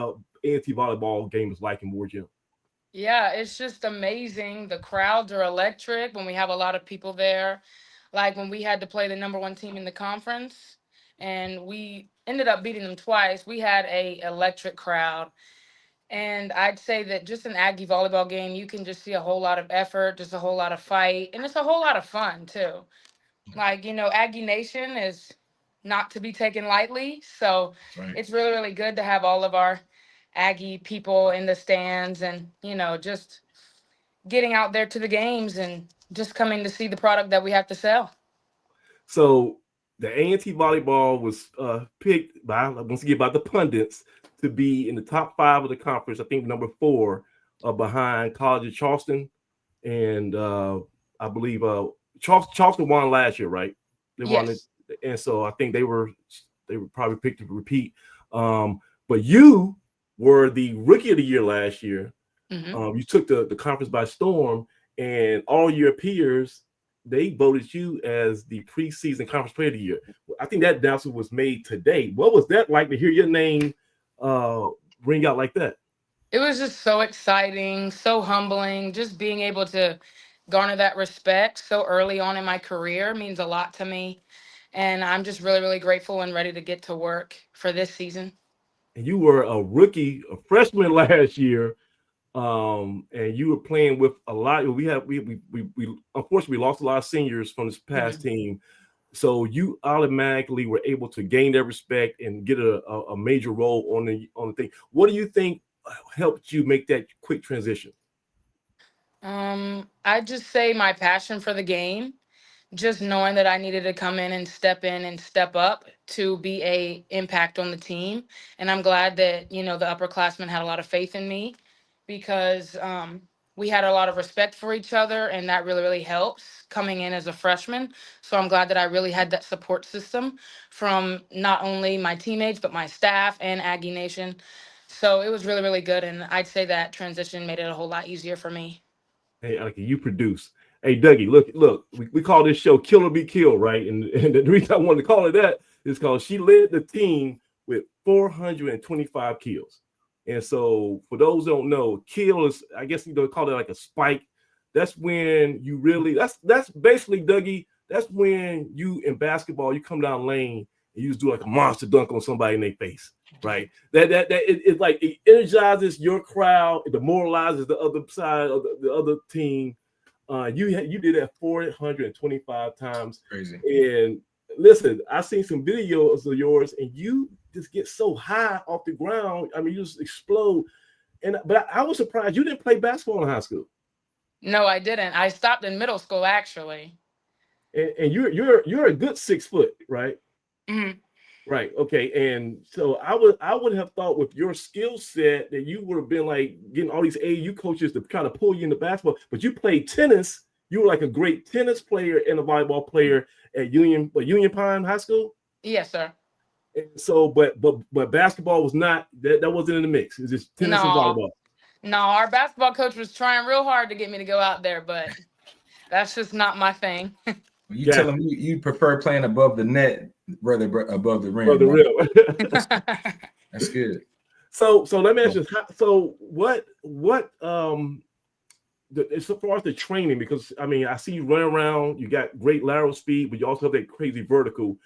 A&T volleyball game is like in Moore Gym. Yeah, it's just amazing. The crowds are electric when we have a lot of people there. Like when we had to play the #1 team in the conference, and we ended up beating them twice. We had a electric crowd. And I'd say that just an Aggie volleyball game, you can just see a whole lot of effort, just a whole lot of fight, and it's a whole lot of fun too. Like, Aggie Nation is not to be taken lightly. So It's really, really good to have all of our Aggie people in the stands and, just getting out there to the games and just coming to see the product that we have to sell. So the A&T volleyball was picked by, once again, by the pundits to be in the top 5 of the conference. I think number 4 behind College of Charleston. And I believe Charleston won last year, right? They won it. And so I think they were probably picked to repeat. But you were the Rookie of the Year last year. Mm-hmm. You took the conference by storm, and all your peers, they voted you as the preseason conference player of the year. I think that announcement was made today. What was that like to hear your name ring out like that? It was just so exciting, so humbling. Just being able to garner that respect so early on in my career means a lot to me. And I'm just really, really grateful and ready to get to work for this season. And you were a rookie, a freshman last year. And you were playing with a lot. We unfortunately lost a lot of seniors from this past team. So you automatically were able to gain their respect and get a major role on the thing. What do you think helped you make that quick transition? I'd just say my passion for the game, just knowing that I needed to come in and step up to be a impact on the team. And I'm glad that, the upperclassmen had a lot of faith in me, because we had a lot of respect for each other, and that really, really helps coming in as a freshman. So I'm glad that I really had that support system from not only my teammates, but my staff and Aggie Nation. So it was really, really good. And I'd say that transition made it a whole lot easier for me. Hey, okay, you produce. Hey, Dougie, look, we call this show Kill or Be Killed, right? And the reason I wanted to call it that is because she led the team with 425 kills. And so for those who don't know, kill is, I guess you call it like a spike. That's when you really, that's basically, Dougie, that's when you in basketball, you come down lane and you just do like a monster dunk on somebody in their face, right? It's like it energizes your crowd, it demoralizes the other side of the other team. You did that 425 times. Crazy. And listen, I seen some videos of yours, and you just get so high off the ground. I mean, you just explode. But I was surprised you didn't play basketball in high school. No, I didn't. I stopped in middle school, actually. And you're a good 6 foot, right? Mm-hmm. Right. Okay. And so I would have thought with your skill set that you would have been like getting all these AAU coaches to kind of pull you into basketball. But you played tennis. You were like a great tennis player and a volleyball player at Union Pine High School. Yes, sir. And so, but basketball was not that wasn't in the mix. It's just tennis and volleyball. No, our basketball coach was trying real hard to get me to go out there, but that's just not my thing. You telling me you prefer playing above the net rather above the rim? Above the rim. That's good. So let me ask you. So what as far as the training, because I mean I see you run around. You got great lateral speed, but you also have that crazy vertical.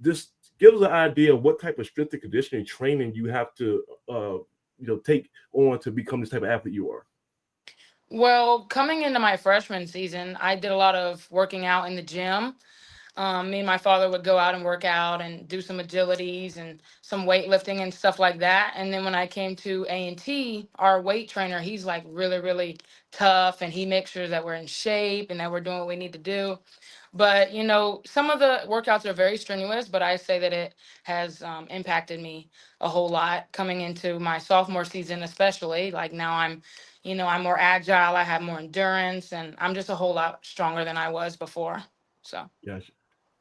Just give us an idea of what type of strength and conditioning training you have to take on to become this type of athlete you are. Well, coming into my freshman season, I did a lot of working out in the gym. Me and my father would go out and work out and do some agilities and some weightlifting and stuff like that. And then when I came to A&T, our weight trainer, he's like really, really tough, and he makes sure that we're in shape and that we're doing what we need to do. But, some of the workouts are very strenuous, but I say that it has impacted me a whole lot coming into my sophomore season, especially. Like now I'm more agile, I have more endurance, and I'm just a whole lot stronger than I was before. So. Gotcha.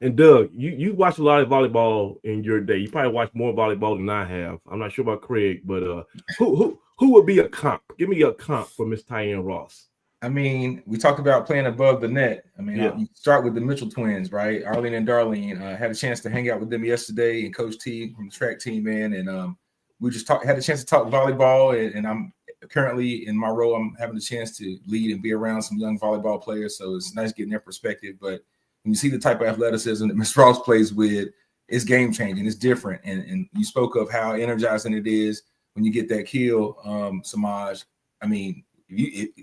And Doug, you watched a lot of volleyball in your day. You probably watched more volleyball than I have. I'm not sure about Craig, but who would be a comp? Give me a comp for Miss Tyne Ross. I mean, we talked about playing above the net. I mean, Yeah. You start with the Mitchell twins, right? Arlene and Darlene. Had a chance to hang out with them yesterday, and Coach T from the track team, man. And we just had a chance to talk volleyball. And I'm currently in my role, I'm having a chance to lead and be around some young volleyball players. So it's nice getting their perspective. But when you see the type of athleticism that Miss Ross plays with, it's game changing. It's different. And you spoke of how energizing it is when you get that kill, Samaj. I mean,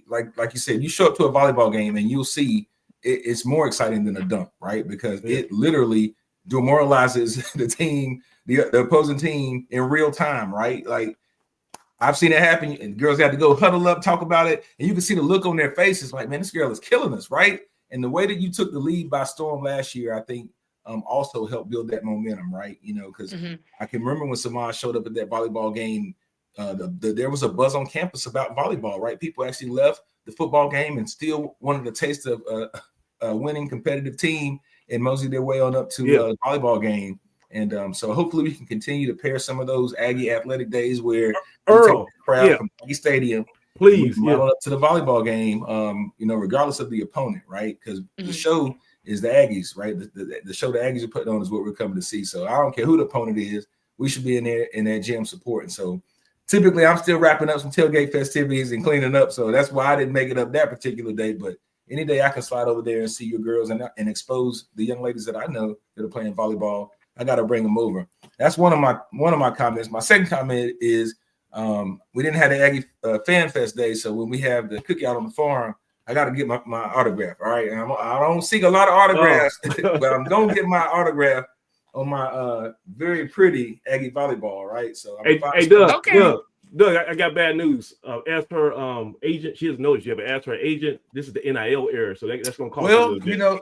like you said, you show up to a volleyball game and you'll see it's more exciting than a dunk, right? Because it literally demoralizes the team, the opposing team in real time, right? Like I've seen it happen, and girls have to go huddle up, talk about it, and you can see the look on their faces, like, man, this girl is killing us, right? And the way that you took the lead by storm last year, I think also helped build that momentum, right? Because I can remember when Samaj showed up at that volleyball game. There was a buzz on campus about volleyball, right? People actually left the football game and still wanted to taste of a winning competitive team and mosey their way on up to a volleyball game. And so hopefully we can continue to pair some of those Aggie athletic days where Earl, take the crowd from Aggie Stadium, please, up to the volleyball game, regardless of the opponent, right? Because the show is the Aggies, right? The show the Aggies are putting on is what we're coming to see. So I don't care who the opponent is, we should be in there in that gym supporting. So typically, I'm still wrapping up some tailgate festivities and cleaning up. So that's why I didn't make it up that particular day. But any day I can slide over there and see your girls and expose the young ladies that I know that are playing volleyball, I got to bring them over. That's one of my comments. My second comment is we didn't have the Aggie Fan Fest day. So when we have the cookie out on the farm, I got to get my autograph. All right. And I don't seek a lot of autographs, but I'm going to get my autograph on my very pretty Aggie volleyball, right? So hey Doug, Doug, I got bad news. Ask her agent. She doesn't know this yet, but ask her agent. This is the NIL era, so that's going to cost. Well,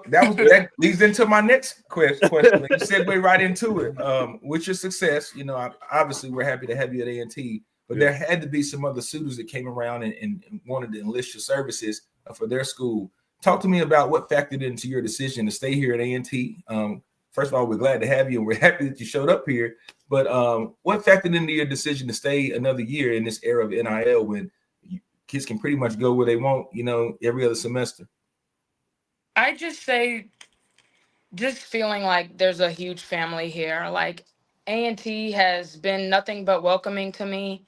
that leads into my next question. You segue right into it. With your success, obviously we're happy to have you at A&T, but there had to be some other suitors that came around and wanted to enlist your services for their school. Talk to me about what factored into your decision to stay here at A&T. First of all, we're glad to have you, and we're happy that you showed up here. But what factored into your decision to stay another year in this era of NIL when kids can pretty much go where they want, every other semester? I just say, just feeling like there's a huge family here. Like A&T has been nothing but welcoming to me.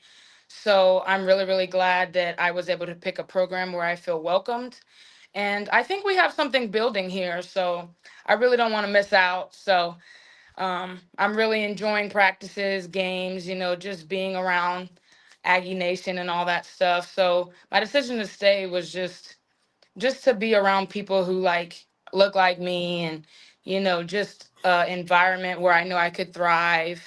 So I'm really, really glad that I was able to pick a program where I feel welcomed. And I think we have something building here. So I really don't want to miss out. So I'm really enjoying practices, games, just being around Aggie Nation and all that stuff. So my decision to stay was just to be around people who look like me, and just environment where I know I could thrive,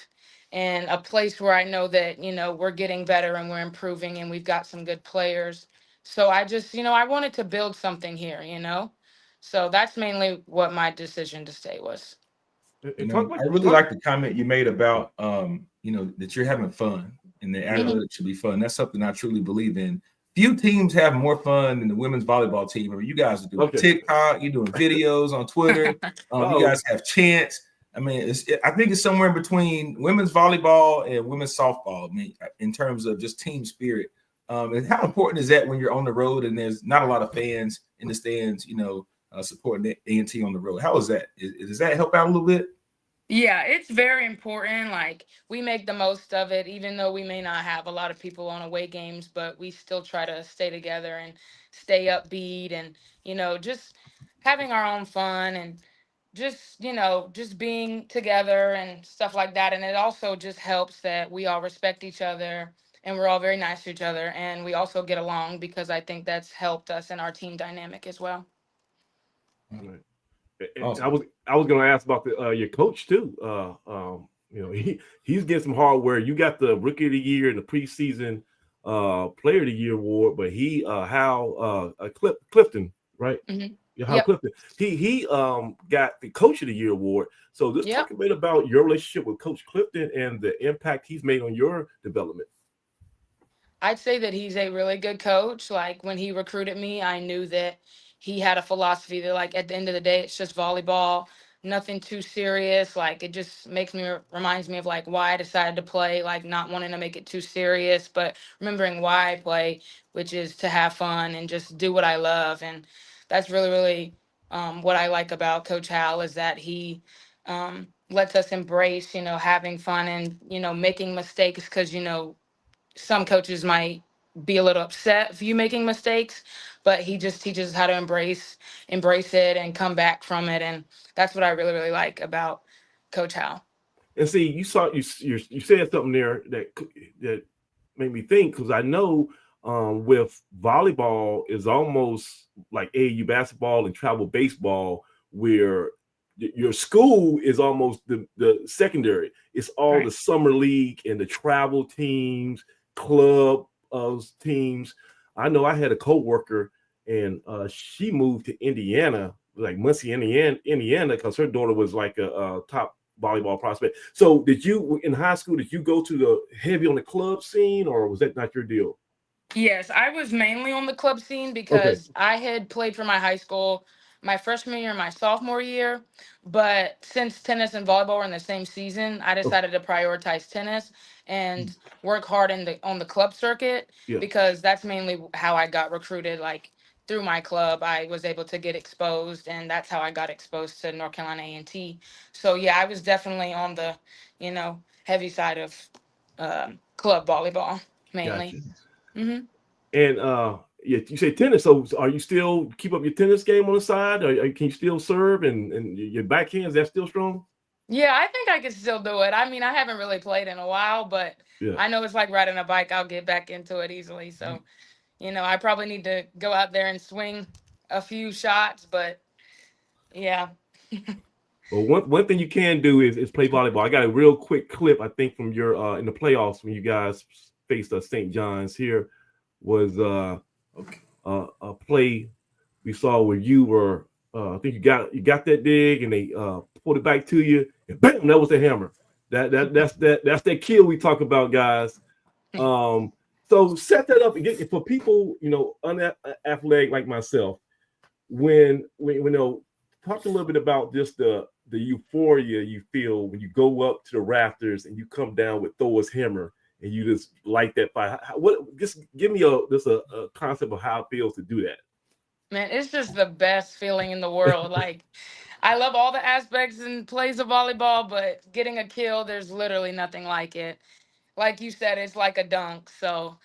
and a place where I know that we're getting better and we're improving and we've got some good players. So I just I wanted to build something here. So that's mainly what my decision to stay was. And talk I really like the comment you made about that you're having fun and the analytics should be fun. That's something I truly believe in. Few teams have more fun than the women's volleyball team. I mean, you guys are doing TikTok, you're doing videos on Twitter. You guys have chants. I mean, I think it's somewhere in between women's volleyball and women's softball. I mean, in terms of just team spirit. And how important is that when you're on the road and there's not a lot of fans in the stands, supporting A&T on the road? How is that? Does that help out a little bit? Yeah, it's very important. Like, we make the most of it, even though we may not have a lot of people on away games, but we still try to stay together and stay upbeat and, just having our own fun and just being together and stuff like that. And it also just helps that we all respect each other and we're all very nice to each other. And we also get along, because I think that's helped us in our team dynamic as well. Right. Awesome. I was going to ask about your coach too. He's getting some hardware. You got the Rookie of the Year and the preseason Player of the Year award, but Hal Clifton, right? Mm-hmm. Hal Clifton. He got the Coach of the Year award. So let's talk a bit about your relationship with Coach Clifton and the impact he's made on your development. I'd say that he's a really good coach. Like, when he recruited me, I knew that he had a philosophy that, like, at the end of the day, it's just volleyball, nothing too serious. Like, it just reminds me of like why I decided to play, like not wanting to make it too serious, but remembering why I play, which is to have fun and just do what I love. And that's really, really what I like about Coach Hal, is that he lets us embrace, having fun and, making mistakes, because, some coaches might be a little upset if you making mistakes, but he just teaches us how to embrace it and come back from it. And that's what I really, really like about Coach Hal. And see, you said something there that made me think, because I know with volleyball is almost like AAU basketball and travel baseball, where your school is almost the secondary. It's all the summer league and the travel teams, club teams. I know I had a coworker, and she moved to Indiana, like Muncie, Indiana, because her daughter was like a top volleyball prospect. So did you, in high school, did you go to the heavy on the club scene, or was that not your deal? Yes, I was mainly on the club scene, because I had played for my high school my freshman year and my sophomore year. But since tennis and volleyball were in the same season, I decided to prioritize tennis and work hard on the club circuit, because that's mainly how I got recruited. Like, through my club, I was able to get exposed, and that's how I got exposed to North Carolina A&T. So yeah, I was definitely on the, heavy side of club volleyball mainly. Gotcha. Mm-hmm. And you say tennis. So are you still keep up your tennis game on the side? Or can you still serve and your backhand, is that still strong? Yeah, I think I can still do it. I mean, I haven't really played in a while, but I know it's like riding a bike. I'll get back into it easily. So, I probably need to go out there and swing a few shots, but yeah. Well, one thing you can do is play volleyball. I got a real quick clip, I think, from your in the playoffs when you guys faced St. John's. Here was a play we saw where you were. I think you got that dig, and they pulled it back to you, and bam, that was the hammer. That's that kill we talk about, guys. So set that up and get for people, unathletic like myself. When talk a little bit about just the euphoria you feel when you go up to the rafters and you come down with Thor's hammer and you just light that fire. Just give me a concept of how it feels to do that. Man, it's just the best feeling in the world. Like, I love all the aspects and plays of volleyball, but getting a kill, there's literally nothing like it. Like you said, it's like a dunk. So,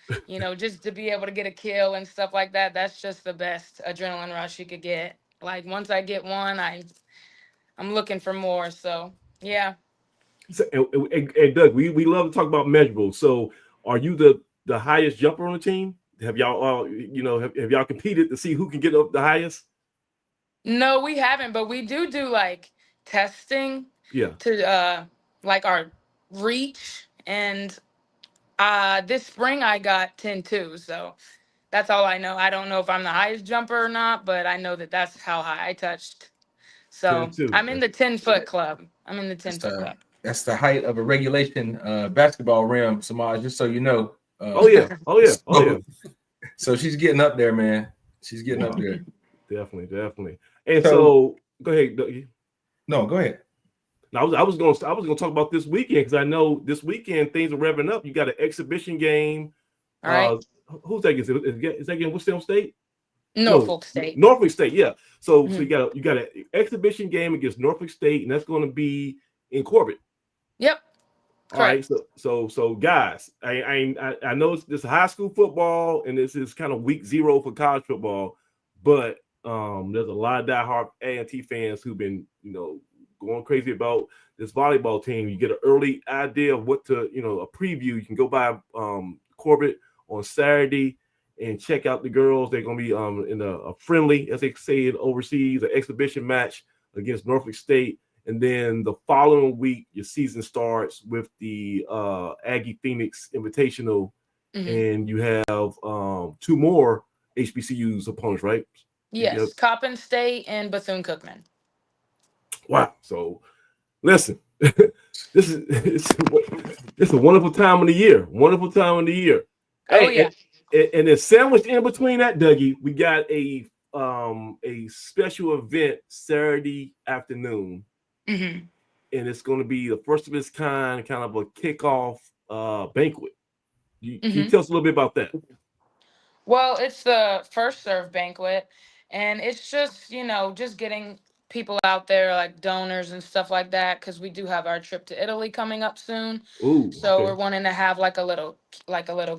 just to be able to get a kill and stuff like that, that's just the best adrenaline rush you could get. Like once I get one, I'm looking for more. So yeah. So, and Doug, we love to talk about measurables. So, are you the highest jumper on the team? Have y'all, have y'all competed to see who can get up the highest? No, we haven't, but we do like testing Yeah. to like our reach. And this spring I got 10-2. So that's all I know. I don't know if I'm the highest jumper or not, but I know that that's how high I touched. So 10-2. I'm in the 10-foot club. I'm in the That's 10-foot club. That's the height of a regulation basketball rim, Samaj, just so you know. Oh yeah. So she's getting up there, man. She's getting up there. Definitely. And so go ahead, Dougie. No, go ahead. I was going to talk about this weekend because I know this weekend things are revving up. You got an exhibition game. All right. Who's that against? Is that against Winston State? Norfolk State. Norfolk State, yeah. So you got an exhibition game against Norfolk State, and that's going to be in Corbett. Yep. All right. So guys, I know this high school football, and this is kind of week 0 for college football, but there's a lot of diehard A&T fans who've been going crazy about this volleyball team. You get an early idea of what to a preview. You can go by Corbett on Saturday and check out the girls. They're going to be in a friendly, as they say it overseas, an exhibition match against Norfolk State. And then the following week, your season starts with the Aggie Phoenix Invitational, and you have 2 more HBCUs opponents, right? Yes, Coppin State and Bethune-Cookman. Wow. So, listen, this is a wonderful time of the year. Wonderful time of the year. Oh, yeah. And then sandwiched in between that, Dougie, we got a special event Saturday afternoon. And it's going to be the first of its kind of a kickoff banquet. Can you tell us a little bit about that? Well, it's the first serve banquet, and it's just, just getting people out there, like donors and stuff like that, because we do have our trip to Italy coming up soon. Ooh, so we're wanting to have like a little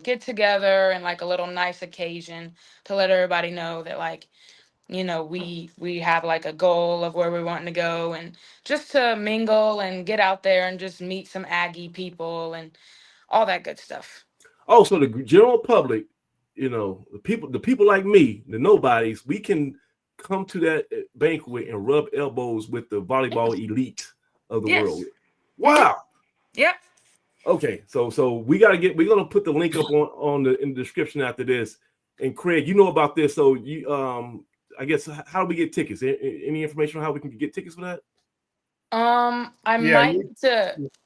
get together and like a little nice occasion to let everybody know that we have like a goal of where we're wanting to go, and just to mingle and get out there and just meet some Aggie people and all that good stuff. Oh, so the general public, the people like me, the nobodies, we can come to that banquet and rub elbows with the volleyball elite of the world. Wow. Yep. Okay, so we're gonna put the link up in the description after this. And Craig, you know about this, so you I guess how do we get tickets? Any information on how we can get tickets for that?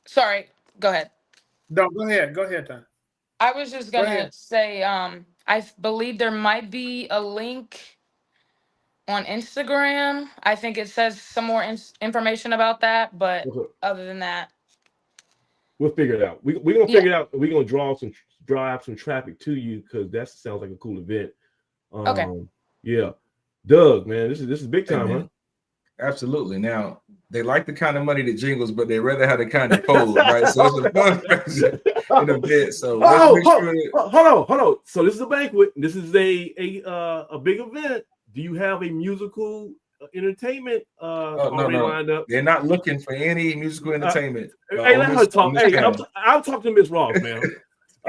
Sorry, go ahead. No, go ahead, Tyne. I was just gonna say, I believe there might be a link on Instagram. I think it says some more information about that, but other than that, we'll figure it out. We're gonna figure it out. We're gonna drive some traffic to you because that sounds like a cool event. Okay. Yeah. Doug, man, this is big time, huh? Absolutely. Now they like the kind of money that jingles, but they rather have the kind that folds, right? So it's a fundraiser in a bit. So hold on. So this is a banquet. This is a big event. Do you have a musical entertainment already lined up? They're not looking for any musical entertainment. Let her talk. I'll talk to Miss Ross, man.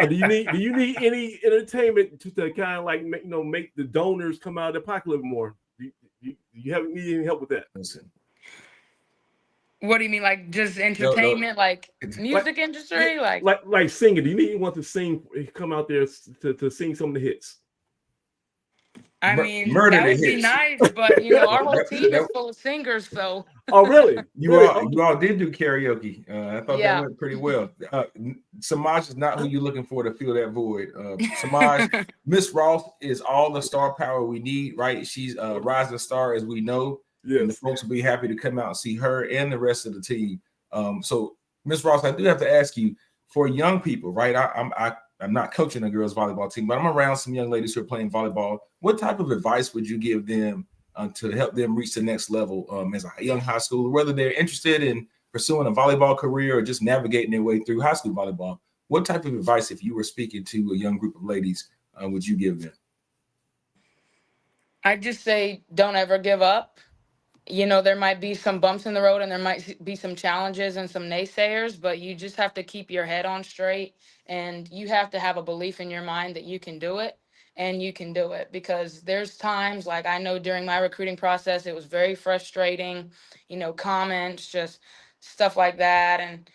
Do you need any entertainment to kind of like make the donors come out of their pocket a little more? Do you need any help with that? Listen. What do you mean, like just entertainment, like music industry, like singing? Do you need anyone to sing? Come out there to sing some of the hits. I mean, that would be nice, but our whole team is full of singers, so. Oh, really? You all did do karaoke. I thought that went pretty well. Samaj is not who you're looking for to fill that void. Samaj, Miss Ross is all the star power we need, right? She's a rising star, as we know. Yes. And the folks will be happy to come out and see her and the rest of the team. So, Miss Ross, I do have to ask you, for young people, right? I'm not coaching a girls volleyball team, but I'm around some young ladies who are playing volleyball. What type of advice would you give them to help them reach the next level as a young high schooler, whether they're interested in pursuing a volleyball career or just navigating their way through high school volleyball? What type of advice, if you were speaking to a young group of ladies, would you give them? I just say don't ever give up. There might be some bumps in the road and there might be some challenges and some naysayers, but you just have to keep your head on straight and you have to have a belief in your mind that you can do it, and you can do it because there's times, like I know during my recruiting process, it was very frustrating, comments, just stuff like that. And,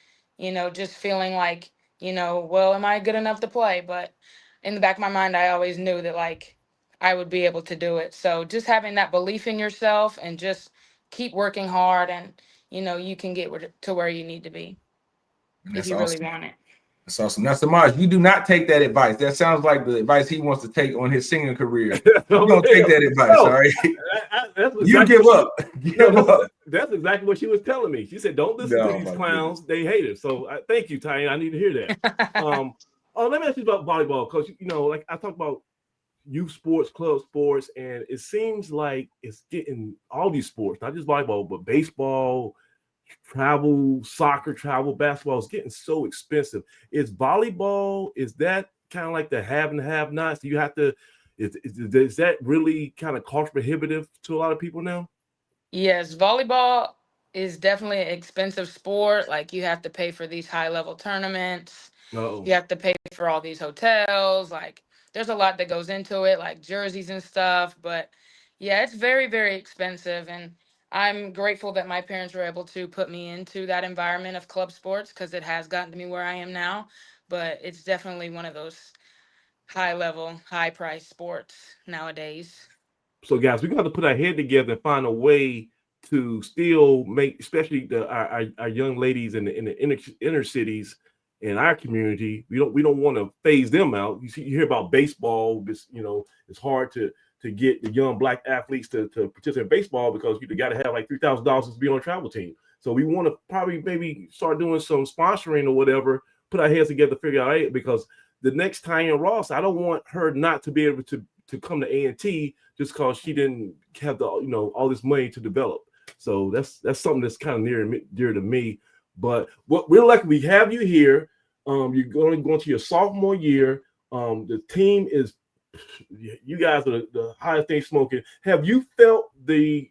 just feeling like, well, am I good enough to play? But in the back of my mind, I always knew that like I would be able to do it. So just having that belief in yourself and just keep working hard, and you can get to where you need to be if you really want it. That's awesome. Now, Samaj, you do not take that advice. That sounds like the advice he wants to take on his singing career. You don't take that advice, all right? You give up. Give up. That's exactly what she was telling me. She said, "Don't listen to these clowns; they hate it." So, thank you, Tyne. I need to hear that. Let me ask you about volleyball, Coach. Like I talked about youth sports, club sports, and it seems like it's getting all these sports, not just volleyball, but baseball, travel, soccer, travel, basketball is getting so expensive. Is volleyball, is that kind of like the have and have nots? Do you have to, is that really kind of cost prohibitive to a lot of people now? Yes, volleyball is definitely an expensive sport. Like you have to pay for these high level tournaments. Uh-oh. You have to pay for all these hotels. Like there's a lot that goes into it, like jerseys and stuff. But yeah, it's very, very expensive. And I'm grateful that my parents were able to put me into that environment of club sports because it has gotten to me where I am now. But it's definitely one of those high level, high price sports nowadays. So, guys, we're going to put our head together and find a way to still make, especially our young ladies in the inner cities in our community. We don't want to phase them out. You hear about baseball. It's hard to get the young black athletes to participate in baseball because you got to have like $3,000 to be on a travel team. So we want to probably maybe start doing some sponsoring or whatever. Put our heads together, figure out it, because the next Tyne Ross, I don't want her not to be able to come to A&T just because she didn't have the all this money to develop. So that's something that's kind of dear to me. But what we're lucky we have you here. You're going to your sophomore year. The team is, you guys are the highest thing smoking. Have you felt the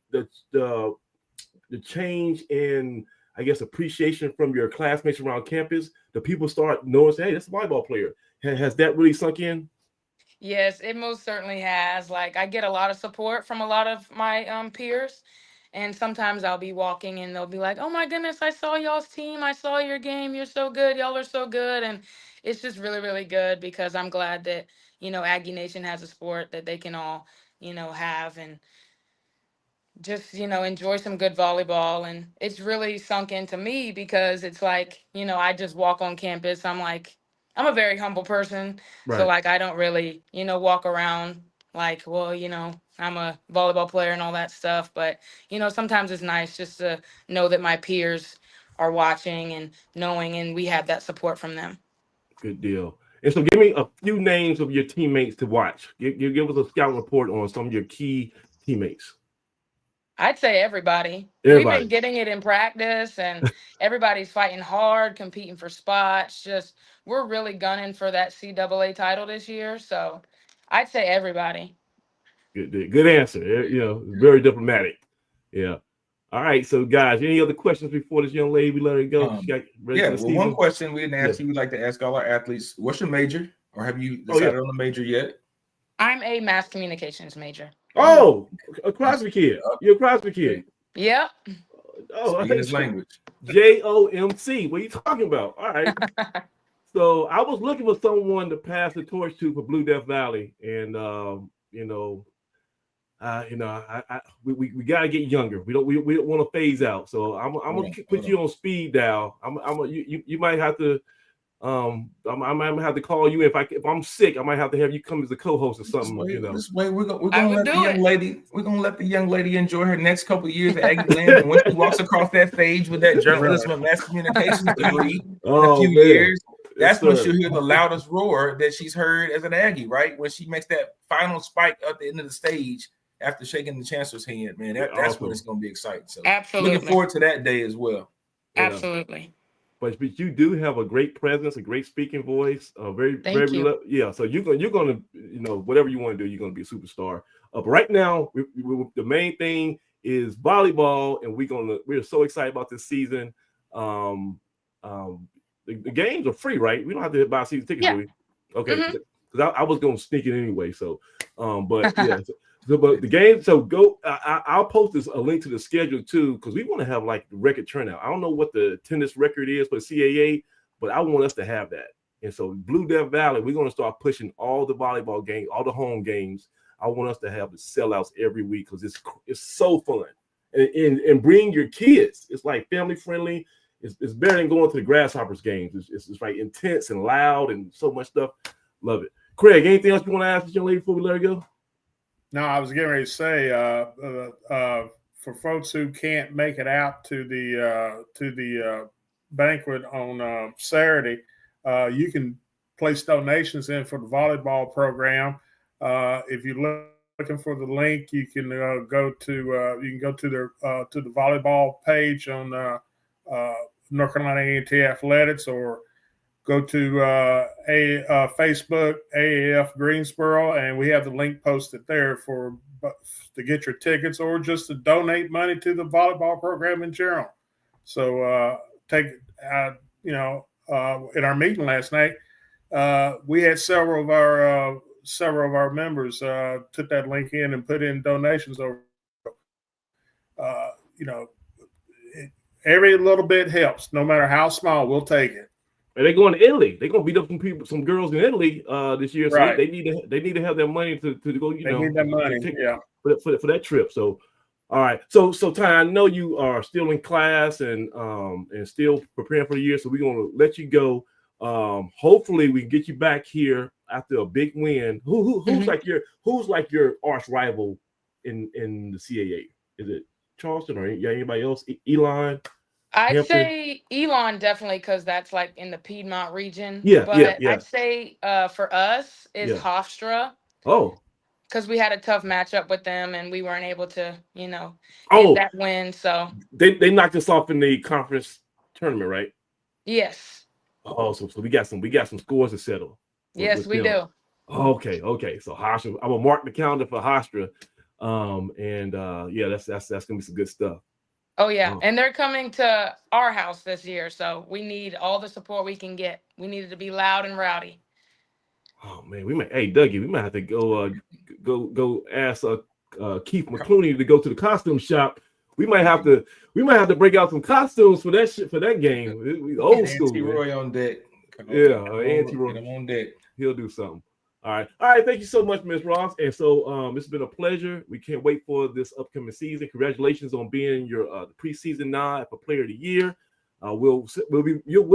change in, I guess, appreciation from your classmates around campus? The people start noticing, hey, that's a volleyball player. Has that really sunk in? Yes, it most certainly has. Like I get a lot of support from a lot of my peers. And sometimes I'll be walking and they'll be like, "Oh my goodness, I saw y'all's team. I saw your game. You're so good. Y'all are so good." And it's just really, really good because I'm glad that, Aggie Nation has a sport that they can all, have and just, enjoy some good volleyball. And it's really sunk into me because it's like, I just walk on campus. I'm a very humble person. Right. So like, I don't really, walk around like, well, I'm a volleyball player and all that stuff. But, sometimes it's nice just to know that my peers are watching and knowing, and we have that support from them. Good deal. And so give me a few names of your teammates to watch. Give us a scout report on some of your key teammates. I'd say everybody. We've been getting it in practice, and everybody's fighting hard, competing for spots. Just we're really gunning for that CAA title this year. So I'd say everybody. Good answer. Very diplomatic. Yeah. All right. So, guys, any other questions before this young lady we let her go? One question we didn't ask you. We'd like to ask all our athletes, what's your major? Or have you decided on the major yet? I'm a mass communications major. Oh, a CrossFit kid. You're a CrossFit kid. Yep. Oh, speaking his language. JOMC. What are you talking about? All right. So I was looking for someone to pass the torch to for Blue Death Valley, and we got to get younger. We don't want to phase out. So I'm gonna put you on speed dial. You might have to. I might have to call you if I'm sick. I might have to have you come as a co-host or something. This way we're gonna let the young lady. We're gonna let the young lady enjoy her next couple of years at Aggie Land. And when she walks across that stage with that journalism and mass communications degree in a few years, that's when she'll hear the loudest roar that she's heard as an Aggie. Right when she makes that final spike at the end of the stage, after shaking the chancellor's hand, man, that's awesome. when it's going to be exciting. So Absolutely. looking forward to that day as well. Absolutely. But you do have a great presence, a great speaking voice, Thank you. yeah. So you're gonna whatever you want to do, you're gonna be a superstar. But right now, the main thing is volleyball, and we're so excited about this season. The games are free, right? We don't have to buy season tickets, do we? Okay, because I was gonna sneak it anyway. So, but yeah. But the game, so go. I'll post a link to the schedule too, because we want to have like the record turnout. I don't know what the attendance record is for CAA, but I want us to have that. And so Blue Death Valley, we're going to start pushing all the volleyball games, all the home games. I want us to have the sellouts every week because it's so fun. And bring your kids. It's like family friendly. It's better than going to the Grasshoppers games. It's like intense and loud and so much stuff. Love it. Craig, anything else you want to ask this young lady before we let her go? No, I was getting ready to say for folks who can't make it out to the banquet on Saturday, you can place donations in for the volleyball program. If you're looking for the link, you can go to the volleyball page on North Carolina A&T Athletics, or go to Facebook, AAF Greensboro, and we have the link posted there to get your tickets or just to donate money to the volleyball program in general. So in our meeting last night, we had several of our members took that link in and put in donations over. Every little bit helps, no matter how small. We'll take it. And they're going to Italy. They're going to beat up some girls in Italy this year. So right. they need to have their money to go. They need that money. For that trip. So, all right. So Tyne, I know you are still in class and still preparing for the year. So we're going to let you go. Hopefully we can get you back here after a big win. Who's like your arch rival in the CAA? Is it Charleston or anybody else? Elon? I'd say Elon definitely, because that's like in the Piedmont region. Yeah. I'd say for us is Hofstra. Oh. Because we had a tough matchup with them and we weren't able to, get that win. So they knocked us off in the conference tournament, right? Yes. Oh, so we got some scores to settle. Yes, we do. Okay. So Hofstra, I'm gonna mark the calendar for Hofstra. That's gonna be some good stuff. Oh, yeah. And they're coming to our house this year. So we need all the support we can get. We need it to be loud and rowdy. Oh, man. Dougie, we might have to go ask Keith McClooney to go to the costume shop. We might have to break out some costumes for that game. Old school. Auntie Roy on deck. Auntie Roy. Get him on deck. He'll do something. All right. Thank you so much, Ms. Ross. And so it's been a pleasure. We can't wait for this upcoming season. Congratulations on being your preseason nod for Player of the Year. We'll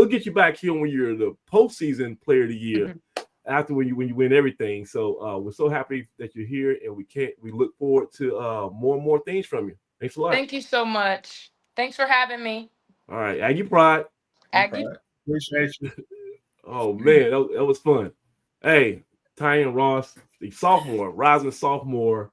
get you back here when you're the postseason Player of the Year after when you win everything. So we're so happy that you're here, and we look forward to more and more things from you. Thanks a lot. Thank you so much. Thanks for having me. All right, Aggie Pride. Aggie. Appreciate you. Oh man, that was fun. Hey. Tyne Ross, the rising sophomore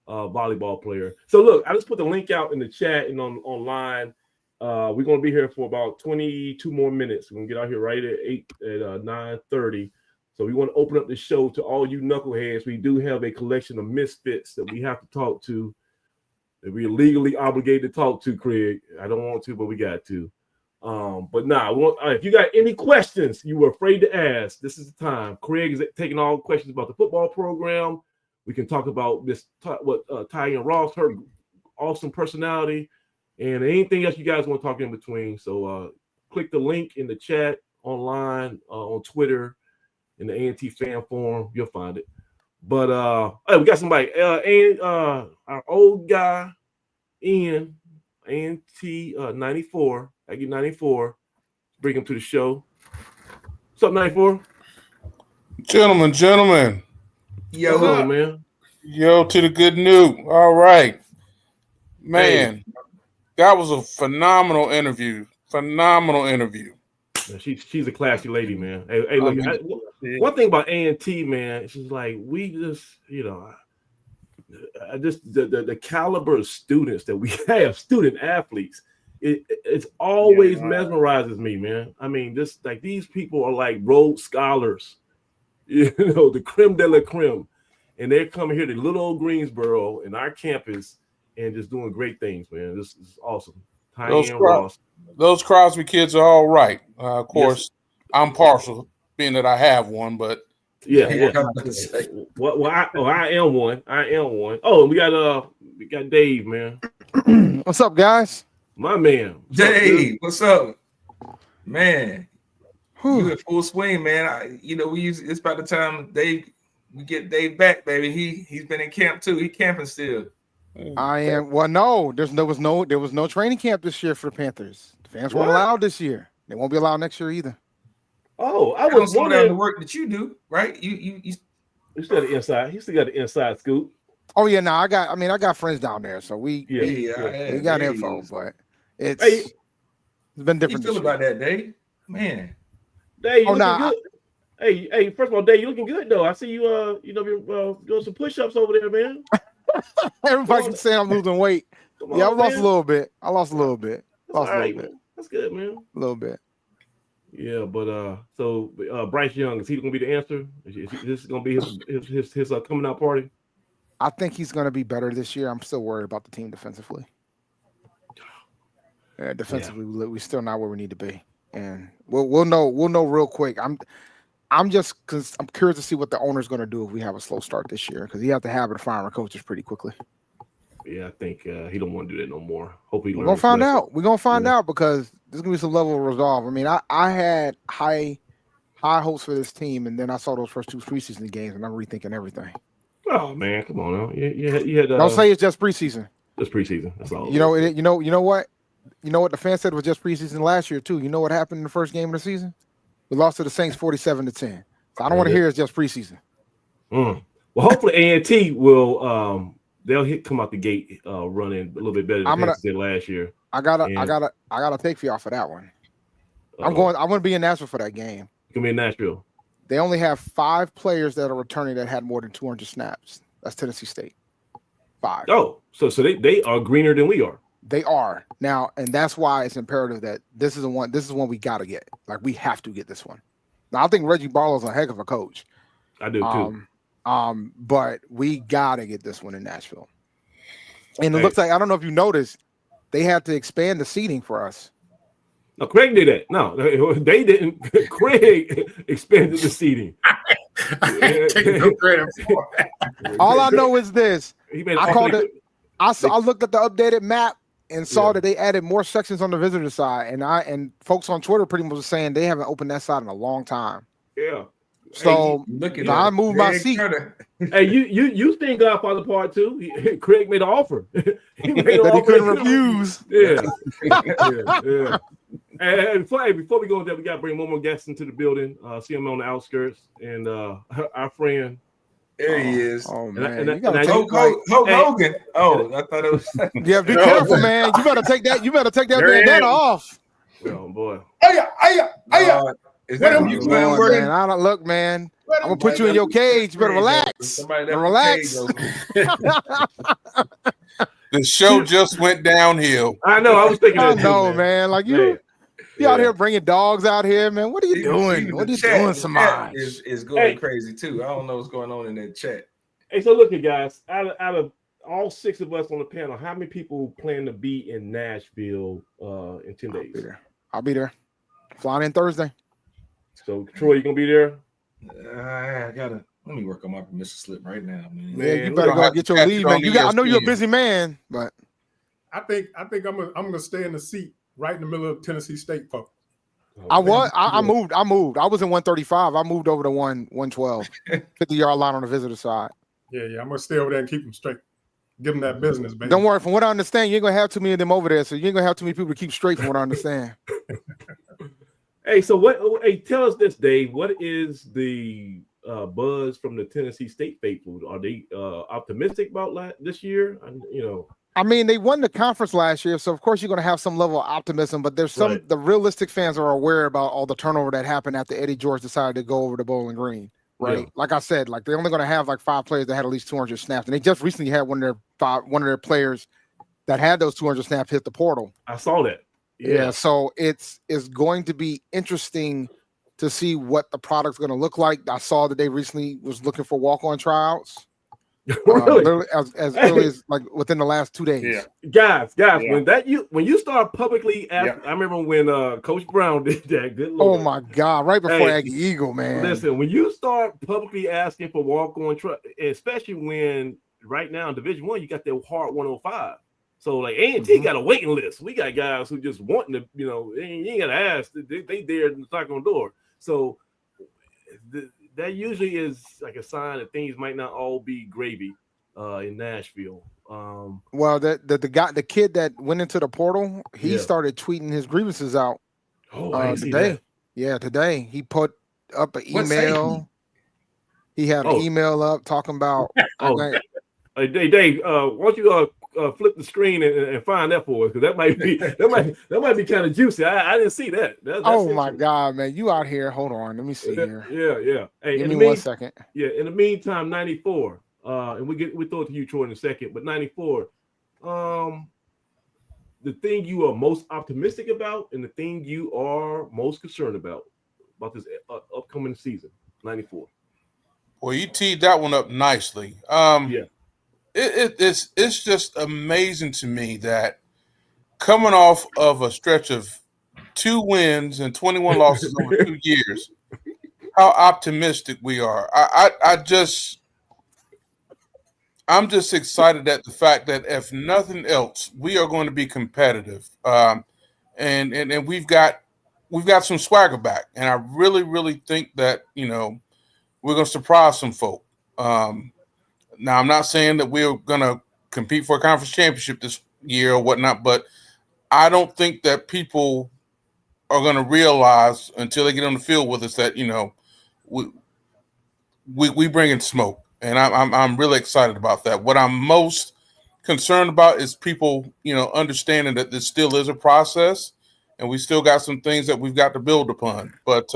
volleyball player. So look, I just put the link out in the chat and online. We're going to be here for about 22 more minutes. We're going to get out here right at 9:30. So we want to open up the show to all you knuckleheads. We do have a collection of misfits that we have to talk to, that we're legally obligated to talk to, Craig. I don't want to, but we got to. If you got any questions you were afraid to ask, this is the time. Craig is taking all questions about the football program. We can talk about Tyne Ross, her awesome personality, and anything else you guys want to talk in between. So click the link in the chat online, on Twitter, in the A&T fan forum. You'll find it. But we got somebody, our old guy, Ian, A&T 94. I get 94. Bring him to the show. What's up, 94? Gentlemen. Yo, hello, man. Yo, to the good news. All right. Man, that was a phenomenal interview. Yeah, she's a classy lady, man. Hey, look, one thing about A&T, man, she's like, we just, just the caliber of students that we have, student athletes, it's always mesmerizes me, man. I mean, just like these people are like Rhodes scholars, the creme de la creme, and they're coming here to little old Greensboro and our campus and just doing great things, man. This is awesome. Tyne Ross. Those Crosby kids are all right. Of course, I'm partial, being that I have one, but yeah. Well, I am one. Oh, and we got Dave, man. What's up, guys? My man. Dave, what's up, man? Whew. You in full swing, man. It's about the time we get Dave back, baby. He's been in camp too. He camping still. I am. Well, no, there was no training camp this year for the Panthers. The fans weren't allowed this year. They won't be allowed next year either. Oh, I was wondering the work that you do, right? You still the inside. He still got the inside scoop. Oh yeah, no, I got friends down there, so we got info, but it's been different. How you feel about that, Dave? Man, Dave, you looking good. Hey, first of all, Dave, you looking good though. I see you doing some push-ups over there, man. Everybody can say I'm losing weight. I lost a little bit. That's good, man. A little bit. Yeah, but so Bryce Young, is he gonna be the answer? Is this gonna be his coming out party? I think he's gonna be better this year. I'm still worried about the team defensively. Defensively, we're still not where we need to be, and we'll know real quick. I'm just because I'm curious to see what the owner's going to do if we have a slow start this year, because he has the habit of firing our coaches pretty quickly. Yeah, I think he don't want to do that no more. Hopefully, we're gonna find out. We're gonna find out because there's gonna be some level of resolve. I mean, I had high hopes for this team, and then I saw those first two preseason games, and I'm rethinking everything. Oh man, come on now. You had. Don't say it's just preseason. It's preseason. That's all. You know what? You know what the fans said was just preseason last year too. You know what happened in the first game of the season? We lost to the Saints 47-10. So I don't want to hear it's just preseason. Well, hopefully A&T will they'll come out the gate running a little bit better than they did last year. I gotta take for y'all for that one. I'm gonna be in Nashville for that game. You can be in Nashville. They only have 5 players that are returning that had more than 200 snaps. That's Tennessee State. 5. Oh, so they are greener than we are. They are now, and that's why it's imperative that this is one we gotta get. Like, we have to get this one. Now, I think Reggie Barlow's a heck of a coach. I do too. But we gotta get this one in Nashville. And it looks like, I don't know if you noticed, they had to expand the seating for us. No, Craig did that. No, they didn't. Craig expanded the seating. I ain't taking no credit for it. All I know is this. I looked at the updated map and saw that they added more sections on the visitor side, and folks on Twitter pretty much was saying they haven't opened that side in a long time. Yeah. So I moved my seat. Hey, you seen Godfather Part 2? Craig made an offer. He couldn't refuse. Yeah. yeah. And before we go there, we got to bring one more guest into the building. See him on the outskirts, and our friend. There he is. Oh man, Hulk Hogan. Oh, I thought it was. Yeah, be careful, man. You better take that. Bandana off. Oh boy. Is that you man? I don't look, man. I'm gonna put you in your cage. You better relax. Relax. The show just went downhill. I know. I was thinking. I know, man. Like you out here bringing dogs out here, man. What are you doing? What are you doing, Samaj? Is going crazy too. I don't know what's going on in that chat. Hey, so look, guys. Out of all 6 of us on the panel, how many people plan to be in Nashville in 10 days? I'll be there. Flying in Thursday. So, Troy, you gonna be there? Let me work on my permission slip right now, man. Yeah, you better go get your leave, man. I know you're a busy man, but I think I'm gonna stay in the seat right in the middle of Tennessee State, folks. I moved. I was in 135. I moved over to 112, 50-yard line on the visitor side. Yeah, I'm gonna stay over there and keep them straight. Give them that business, baby. Don't worry. From what I understand, you ain't gonna have too many of them over there, so you ain't gonna have too many people to keep straight. From what I understand. Hey, so what? Hey, tell us this, Dave. What is the buzz from the Tennessee State faithful? Are they optimistic about this year? I mean, they won the conference last year, so of course you're going to have some level of optimism. But there's the realistic fans are aware about all the turnover that happened after Eddie George decided to go over to Bowling Green. right? Yeah. Like I said, like they're only going to have like 5 players that had at least 200 snaps, and they just recently had one of their players that had those 200 snaps hit the portal. I saw that. Yeah, so it's going to be interesting to see what the product's going to look like. I saw that they recently was looking for walk-on tryouts. Really? Literally as early as like within the last 2 days. Yeah. Guys, Yeah. when you start publicly asking, I remember when Coach Brown did that. Good Oh Lord. my God! Right before Aggie Eagle, man. Listen, when you start publicly asking for walk-on truck, especially when right now in Division I you got that hard 105. So like A&T got a waiting list. We got guys who just wanting to, you ain't got to ask. They there to knock on the door. So that usually is like a sign that things might not all be gravy in Nashville. Well, the kid that went into the portal, he started tweeting his grievances out. Oh, I didn't see today. that. Yeah, today he put up an email. He had an email up talking about. Hey, Dave, why don't you flip the screen and find that for us, because that might be kind of juicy. I didn't see that. That's oh my God, man, you out here? Hold on, let me see here. Yeah. Hey, give me 1 second. Yeah. In the meantime, 94. And we throw it to you, Troy, in a second. But 94. The thing you are most optimistic about, and the thing you are most concerned about this upcoming season, 94. Well, you teed that one up nicely. It's just amazing to me that coming off of a stretch of 2 wins and 21 losses over 2 years, how optimistic we are. I'm just excited at the fact that if nothing else, we are going to be competitive, and we've got some swagger back, and I really, really think that we're going to surprise some folk. Now, I'm not saying that we're going to compete for a conference championship this year or whatnot, but I don't think that people are going to realize until they get on the field with us that we bring in smoke, and I'm really excited about that. What I'm most concerned about is people understanding that this still is a process, and we still got some things that we've got to build upon. But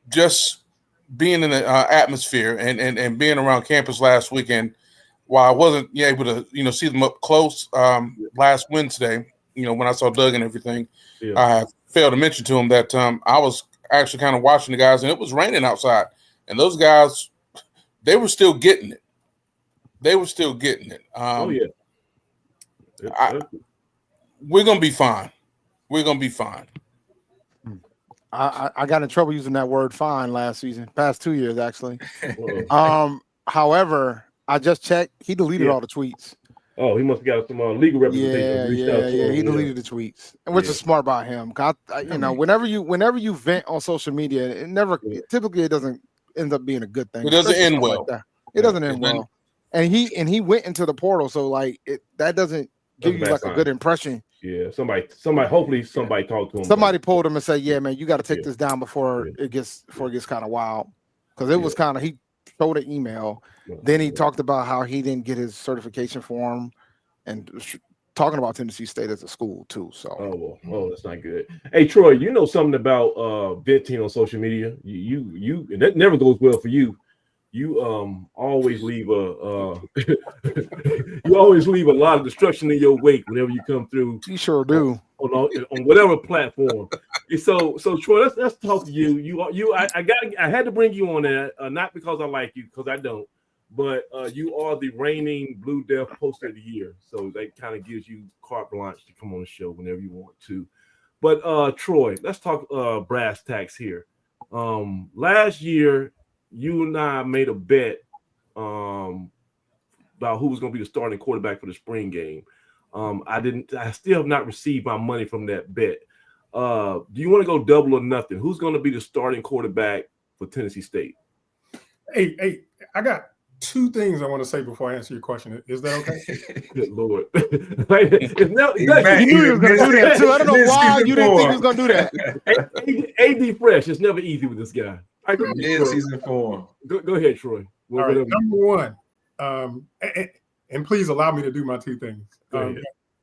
just being in the atmosphere and being around campus last weekend, while I wasn't able to see them up close last Wednesday, when I saw Doug and everything, I failed to mention to him that I was actually kind of watching the guys, and it was raining outside, and those guys, they were still getting it. We're gonna be fine. I got in trouble using that word "fine" last season, past 2 years actually. However, I just checked. He deleted all the tweets. Oh, he must have got some legal representation. Yeah. He deleted the tweets, and which is smart about him. Whenever you vent on social media, typically it doesn't end up being a good thing. It doesn't end well. Like it doesn't end well. And he went into the portal, so like that doesn't give you like a good impression. Yeah, hopefully somebody talked to him. Somebody pulled him and said, "Yeah, man, you got to take this down before it gets kind of wild." Because it was kind of, he showed an email, then he talked about how he didn't get his certification form, and talking about Tennessee State as a school too. So that's not good. Hey Troy, you know something about venting on social media? You and that never goes well for you. You always leave a lot of destruction in your wake whenever you come through. You sure do on whatever platform. So Troy, let's talk to you. I had to bring you on that, not because I like you, because I don't, but you are the reigning Blue Death Poster of the Year. So that kind of gives you carte blanche to come on the show whenever you want to. But Troy, let's talk brass tacks here. Last year, you and I made a bet about who was going to be the starting quarterback for the spring game. I still have not received my money from that bet. Do you want to go double or nothing? Who's going to be the starting quarterback for Tennessee State? Hey, I got 2 things I want to say before I answer your question. Is that okay? Good Lord. You knew he was going to do that too. I don't know why you didn't think he was going to do that. AD Fresh, it's never easy with this guy. Season 4. Go ahead, Troy. All right, number 1, and please allow me to do my 2 things.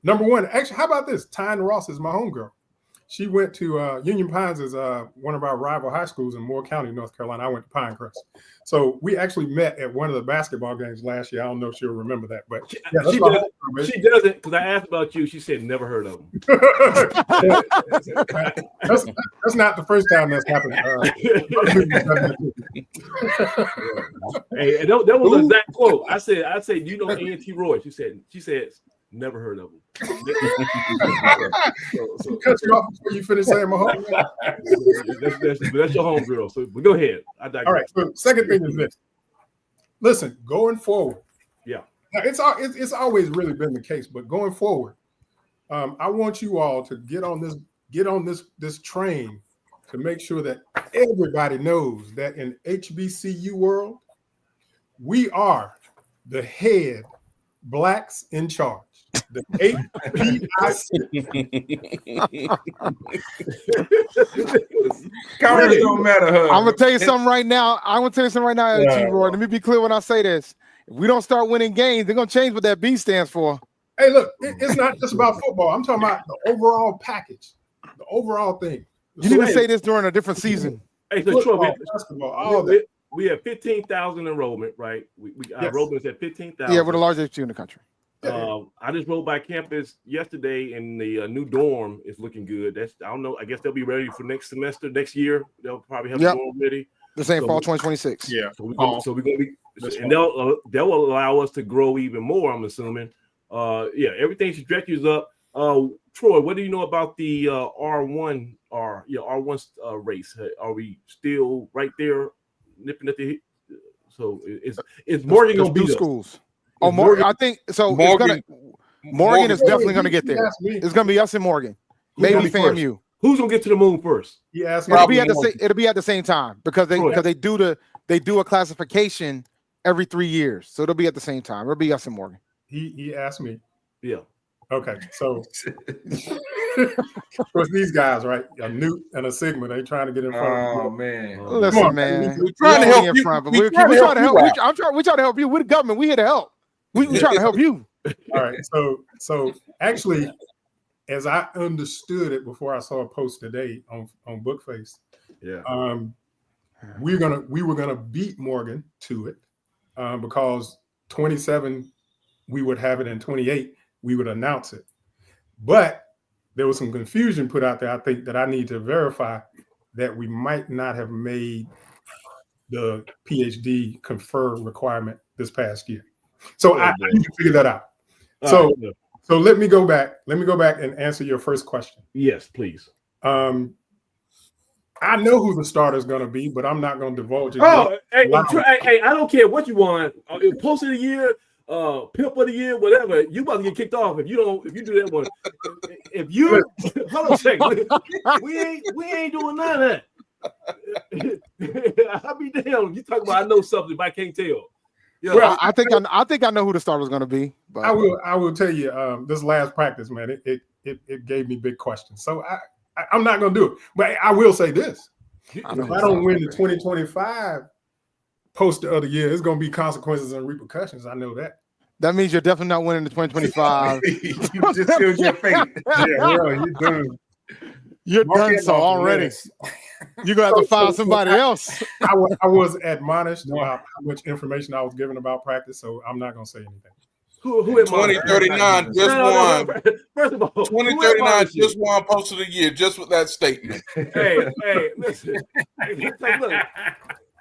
Number 1, actually, how about this? Tyne Ross is my homegirl. She went to Union Pines is one of our rival high schools in Moore County, North Carolina. I went to Pinecrest. So we actually met at one of the basketball games last year. I don't know if she'll remember that, but yeah, she doesn't, because I asked about you. She said never heard of them. that's not the first time that's happened. Hey, and that was an exact quote. I said, do you know A&T Roy? She said, never heard of him. so cut you off before you finish saying my home. That's your home girl. So go ahead. I digress. All right. So second thing is this. Listen, going forward. Yeah. Now it's always really been the case, but going forward, I want you all to get on this train to make sure that everybody knows that in HBCU world, we are the head blacks in charge. The Colors don't matter. I'm gonna tell you something right now. LT Roy. Let me be clear when I say this. If we don't start winning games, they're gonna change what that B stands for. Hey, look, it's not just about football. I'm talking about the overall package, the overall thing. You need to say this during a different season. Hey, so football, basketball, all that. We have 15,000 enrollment, right? Our enrollment is at 15,000. Yeah, we're the largest HBCU in the country. I just rode by campus yesterday, and the new dorm is looking good. I don't know. I guess they'll be ready for next semester, next year. They'll probably have the dorm ready. The same fall 2026. Yeah. So we're gonna be, and they'll allow us to grow even more. I'm assuming. Everything's trajectory is up. Troy, what do you know about the R1 race? Are we still right there, nipping at the hip? So is Morgan gonna be schools? Oh, Morgan. I think so. Morgan is definitely going to get there. It's going to be us and Morgan. Maybe FAMU. Who's going to get to the moon first? Yes, it'll be at the same time because they do a classification every 3 years, so it'll be at the same time. It'll be us and Morgan. He asked me. Yeah. Okay, so of course these guys, right? A Newt and a Sigma, they trying to get in front of you. Oh man. Listen, man. We're trying to help you. We're trying to help. We try to help you. We're the government. We here to help. We trying to help you. All right. So actually, as I understood it before I saw a post today on Bookface, we were gonna beat Morgan to it because 27 we would have it, in 28 we would announce it. But there was some confusion put out there. I think that I need to verify that we might not have made the PhD confer requirement this past year. So I need to figure that out. So let me go back. Let me go back and answer your first question. Yes, please. I know who the starter is going to be, but I'm not going to divulge it. Hey, I don't care what you want. Post of the year, pimp of the year, whatever. You about to get kicked off if you do that one. If you hold on a second, we ain't doing none of that. I'll be damned. You talking about I know something, but I can't tell. Yeah, well, I think I know who the starter is going to be. But I will tell you this last practice, man. It gave me big questions. So I'm not going to do it. But I will say this: if I don't win the 2025 poster of the year, it's going to be consequences and repercussions. I know that. That means you're definitely not winning the 2025. You just sealed your fate. You're done. You're done so already. You're gonna have to find somebody else. I was admonished about how much information I was given about practice, so I'm not gonna say anything. Who 2039 just won. First of all, 2039 just won post of the year just with that statement. Hey, listen. Look,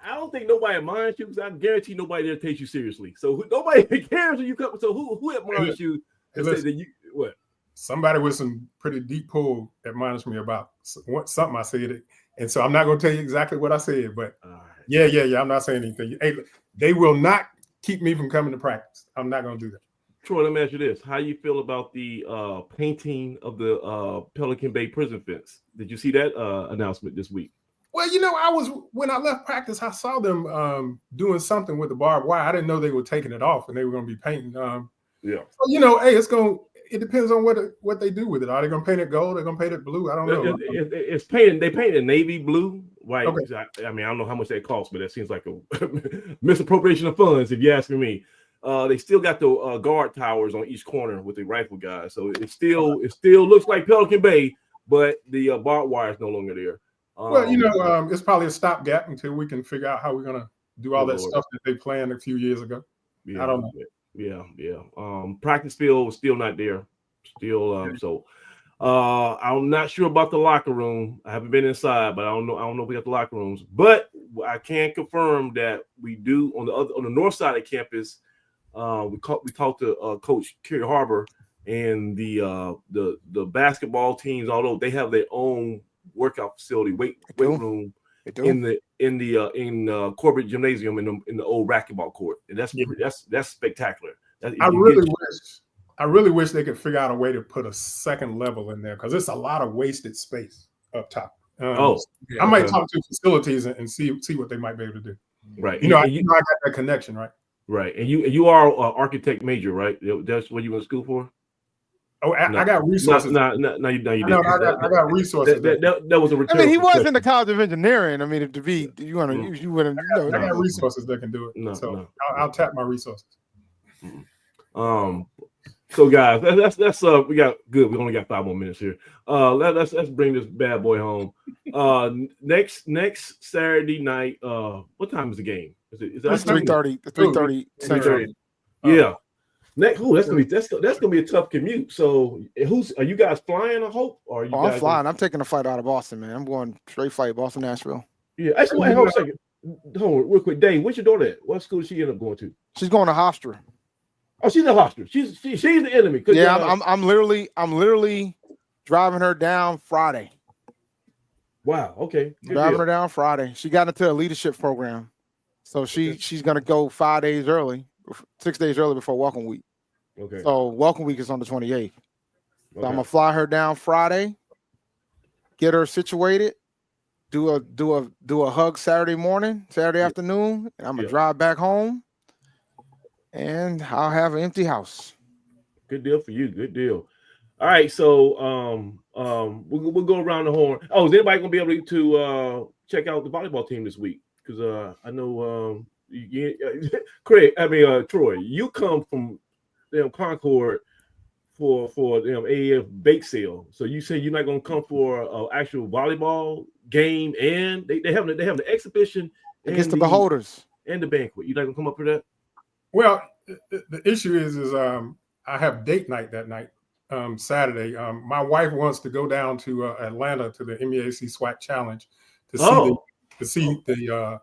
I don't think nobody admires you because I guarantee nobody there takes you seriously. So nobody cares when you come. So who admires you and say that you what? Somebody with some pretty deep pull admonished me about something I said, and so I'm not going to tell you exactly what I said, but yeah, I'm not saying anything. Hey, they will not keep me from coming to practice. I'm not going to do that. Troy, let me ask you this: how you feel about the painting of the Pelican Bay prison fence? Did you see that announcement this week? Well, when I left practice, I saw them doing something with the barbed wire. I didn't know they were taking it off and they were going to be painting. So, hey, it depends on what they do with it. Are they going to paint it gold? They're going to paint it blue? I don't know. It's painted. They painted navy blue, right? Okay. I mean, I don't know how much that costs, but that seems like a misappropriation of funds, if you're asking me. They still got the guard towers on each corner with the rifle guys, so it still looks like Pelican Bay, but the barbed wire is no longer there. Well, it's probably a stopgap until we can figure out how we're gonna do all that stuff that they planned a few years ago. Yeah, I don't know. Yeah. Practice field was still not there. So I'm not sure about the locker room. I haven't been inside, but I don't know if we got the locker rooms. But I can confirm that we do on the north side of campus. We talked to Coach Kerry Harbor and the basketball teams, although they have their own workout facility, weight room in Corbett Gymnasium in the old racquetball court, and that's spectacular. I really wish they could figure out a way to put a second level in there because it's a lot of wasted space up top. I might talk to facilities and see what they might be able to do. Right. I got that connection, right? Right. And you are an architect major, right? That's what you went to school for? Oh, I got resources. No, you didn't. No, I got resources. That was a return. I mean, he was in the College of Engineering. I mean, to be, you want to, you wouldn't. I got resources that can do it. I'll tap my resources. So guys, that's we got good. We only got 5 more minutes here. Let's bring this bad boy home. Next Saturday night. What time is the game? Is it 3:30? 3:30. Yeah. That's gonna be a tough commute. So are you guys flying? I hope. Or are you I'm flying. I'm taking a flight out of Boston, man. I'm going straight flight, Boston, Nashville. Yeah. Actually, hold on a second. Hold on, real quick. Dave, what's your daughter at? What school did she end up going to? She's going to Hofstra. Oh, she's a Hofstra. She's the enemy. Yeah, I'm literally driving her down Friday. Wow. Okay. Driving her down Friday. She got into a leadership program, so she's gonna go 5 days early. 6 days early before welcome week. Okay. So welcome week is on the 28th. So I'm gonna fly her down Friday, get her situated, do a hug Saturday afternoon, and I'm gonna drive back home, and I'll have an empty house. Good deal for you. Good deal. All right. So we'll go around the horn. Oh, is anybody gonna be able to check out the volleyball team this week? Because I know. Craig, Troy, you come from Concord for AAF bake sale. So you say you're not going to come for an actual volleyball game, and they have the exhibition against the beholders and the banquet. You're not going to come up for that? Well, the issue is I have date night that night, Saturday. My wife wants to go down to Atlanta to the MEAC SWAC Challenge to see the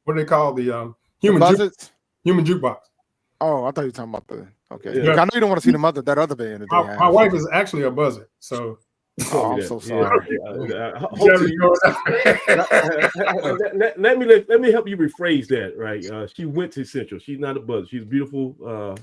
what do they call the human jukebox? Oh, I thought you were talking about the Yeah. I know you don't want to see that other band. My wife is actually a buzzer, so. Oh, I'm so sorry. Let me help you rephrase that. Right? She went to Central. She's not a buzzer. She's beautiful.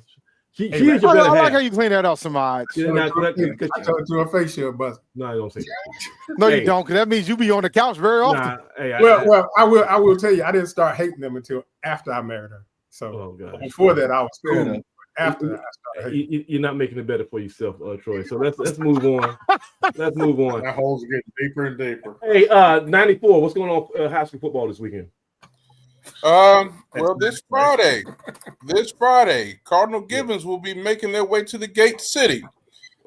She is your better half. I like how you clean that up so much. I told to her face she a buzzer. No, I don't say that. No, you don't, because that means you be on the couch very often. Well, I will tell you, I didn't start hating them until after I married her. So before that, I was cool. After that, I started hating. You're not making it better for yourself, Troy. So let's move on. Let's move on. That hole's getting deeper and deeper. Hey, 94. What's going on high school football this weekend? Well, this Friday, Cardinal Gibbons will be making their way to the Gate City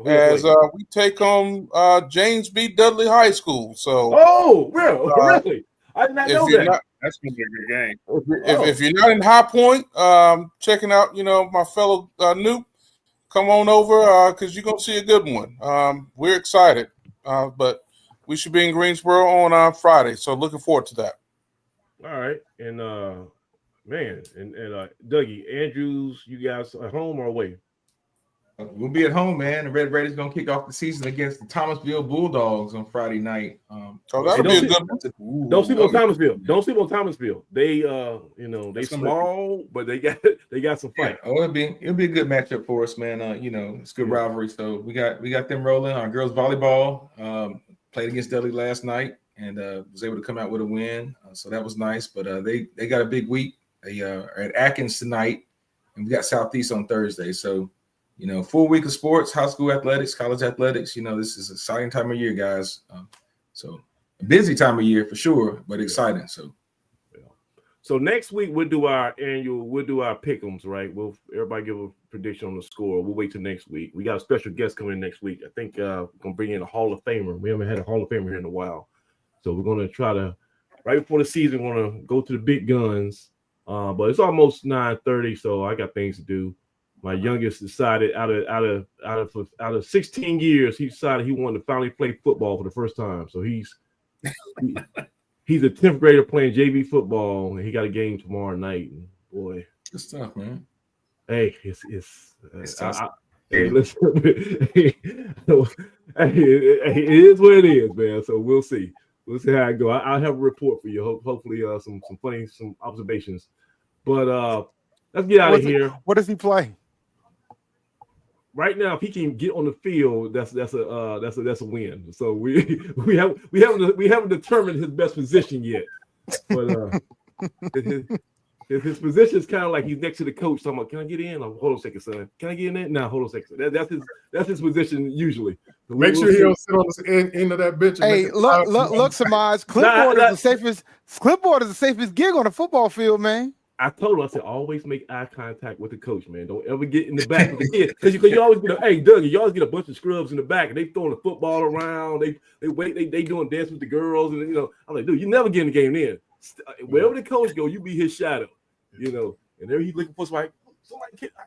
as we take on James B. Dudley High School. So, really? I did not know that. That's gonna be a good game. If you're not in High Point, checking out, my fellow Newt, come on over because you're gonna see a good one. We're excited, but we should be in Greensboro on Friday, so looking forward to that. All right, and Dougie Andrews, you guys at home or away? We'll be at home, man. The Red Raiders gonna kick off the season against the Thomasville Bulldogs on Friday night. That'll be a good one. Don't sleep on Thomasville. Don't sleep on Thomasville. They, they small, but they got some fight. Yeah. Oh, it'll be a good matchup for us, man. It's good rivalry. So we got them rolling. Our girls volleyball played against Dudley last night and was able to come out with a win. So that was nice. But they got a big week. They are at Atkins tonight, and we got Southeast on Thursday. So. Full week of sports, high school athletics, college athletics. This is an exciting time of year, guys. So a busy time of year for sure, but exciting. So next week we'll do our pick'ems, right? We'll everybody give a prediction on the score. We'll wait till next week. We got a special guest coming in next week. I think we're gonna bring in a Hall of Famer. We haven't had a Hall of Famer here in a while, so we're gonna try to right before the season. We're gonna go to the big guns. But it's almost 9:30, so I got things to do. My youngest decided out of 16 years, he decided he wanted to finally play football for the first time. So he's a 10th grader playing JV football, and he got a game tomorrow night. And boy, good stuff, man. Hey, it's Hey, listen, it is what it is, man. So we'll see. We'll see how it go. I'll have a report for you. Hopefully, some funny, some observations. But let's get out of here. What does he play? Right now, if he can get on the field, that's a win. So we haven't determined his best position yet. But his position is kind of like he's next to the coach. Talking about, can I get in? Hold on a second, son. Can I get in there? No, hold on a second. That's his position usually. So Make sure he don't sit on the end of that bench. Hey, look, Samaj. Clipboard is the safest gig on the football field, man. I told him, I said, always make eye contact with the coach, man. Don't ever get in the back with the kid. Because you always get you always get a bunch of scrubs in the back and they throwing the football around. They doing dance with the girls. And I'm like, dude, you never get in the game then. Wherever the coach go, you be his shadow. And there he's looking for somebody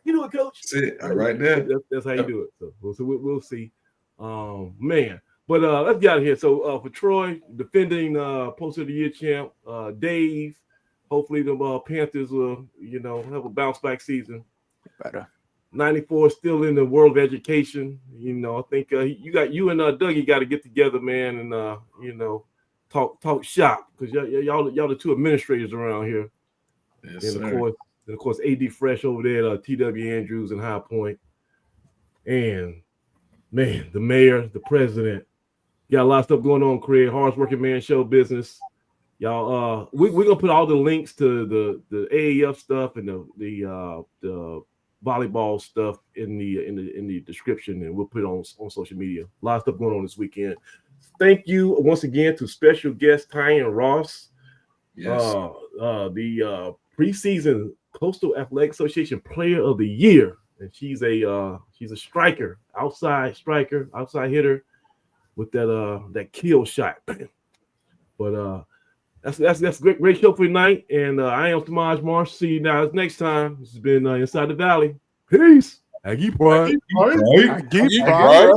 you do it, coach. That's it. Right there. That's how you do it. So we'll see. Man. But let's get out of here. So for Troy, defending Post of the Year champ, Dave. Hopefully the Panthers will, have a bounce back season. Better. 94 still in the world of education. I think you and Dougie got to get together, man, and talk shop because y'all the two administrators around here. Yes, and sir. of course, AD Fresh over there at TW Andrews and High Point. And man, the mayor, the president, got a lot of stuff going on. Craig, hardest working man, show business. Y'all, we're gonna put all the links to the AAF stuff and the volleyball stuff in the description, and we'll put it on social media. A lot of stuff going on this weekend. Thank you once again to special guest Tyne Ross, Yes. the preseason Coastal Athletic Association Player of the Year, and she's a striker, outside hitter with that kill shot. But that's a great show for tonight. And I am Samaj Marsh. See you guys next time. This has been Inside the Valley. Peace. Aggie Pride. Aggie Pride. Aggie Pride.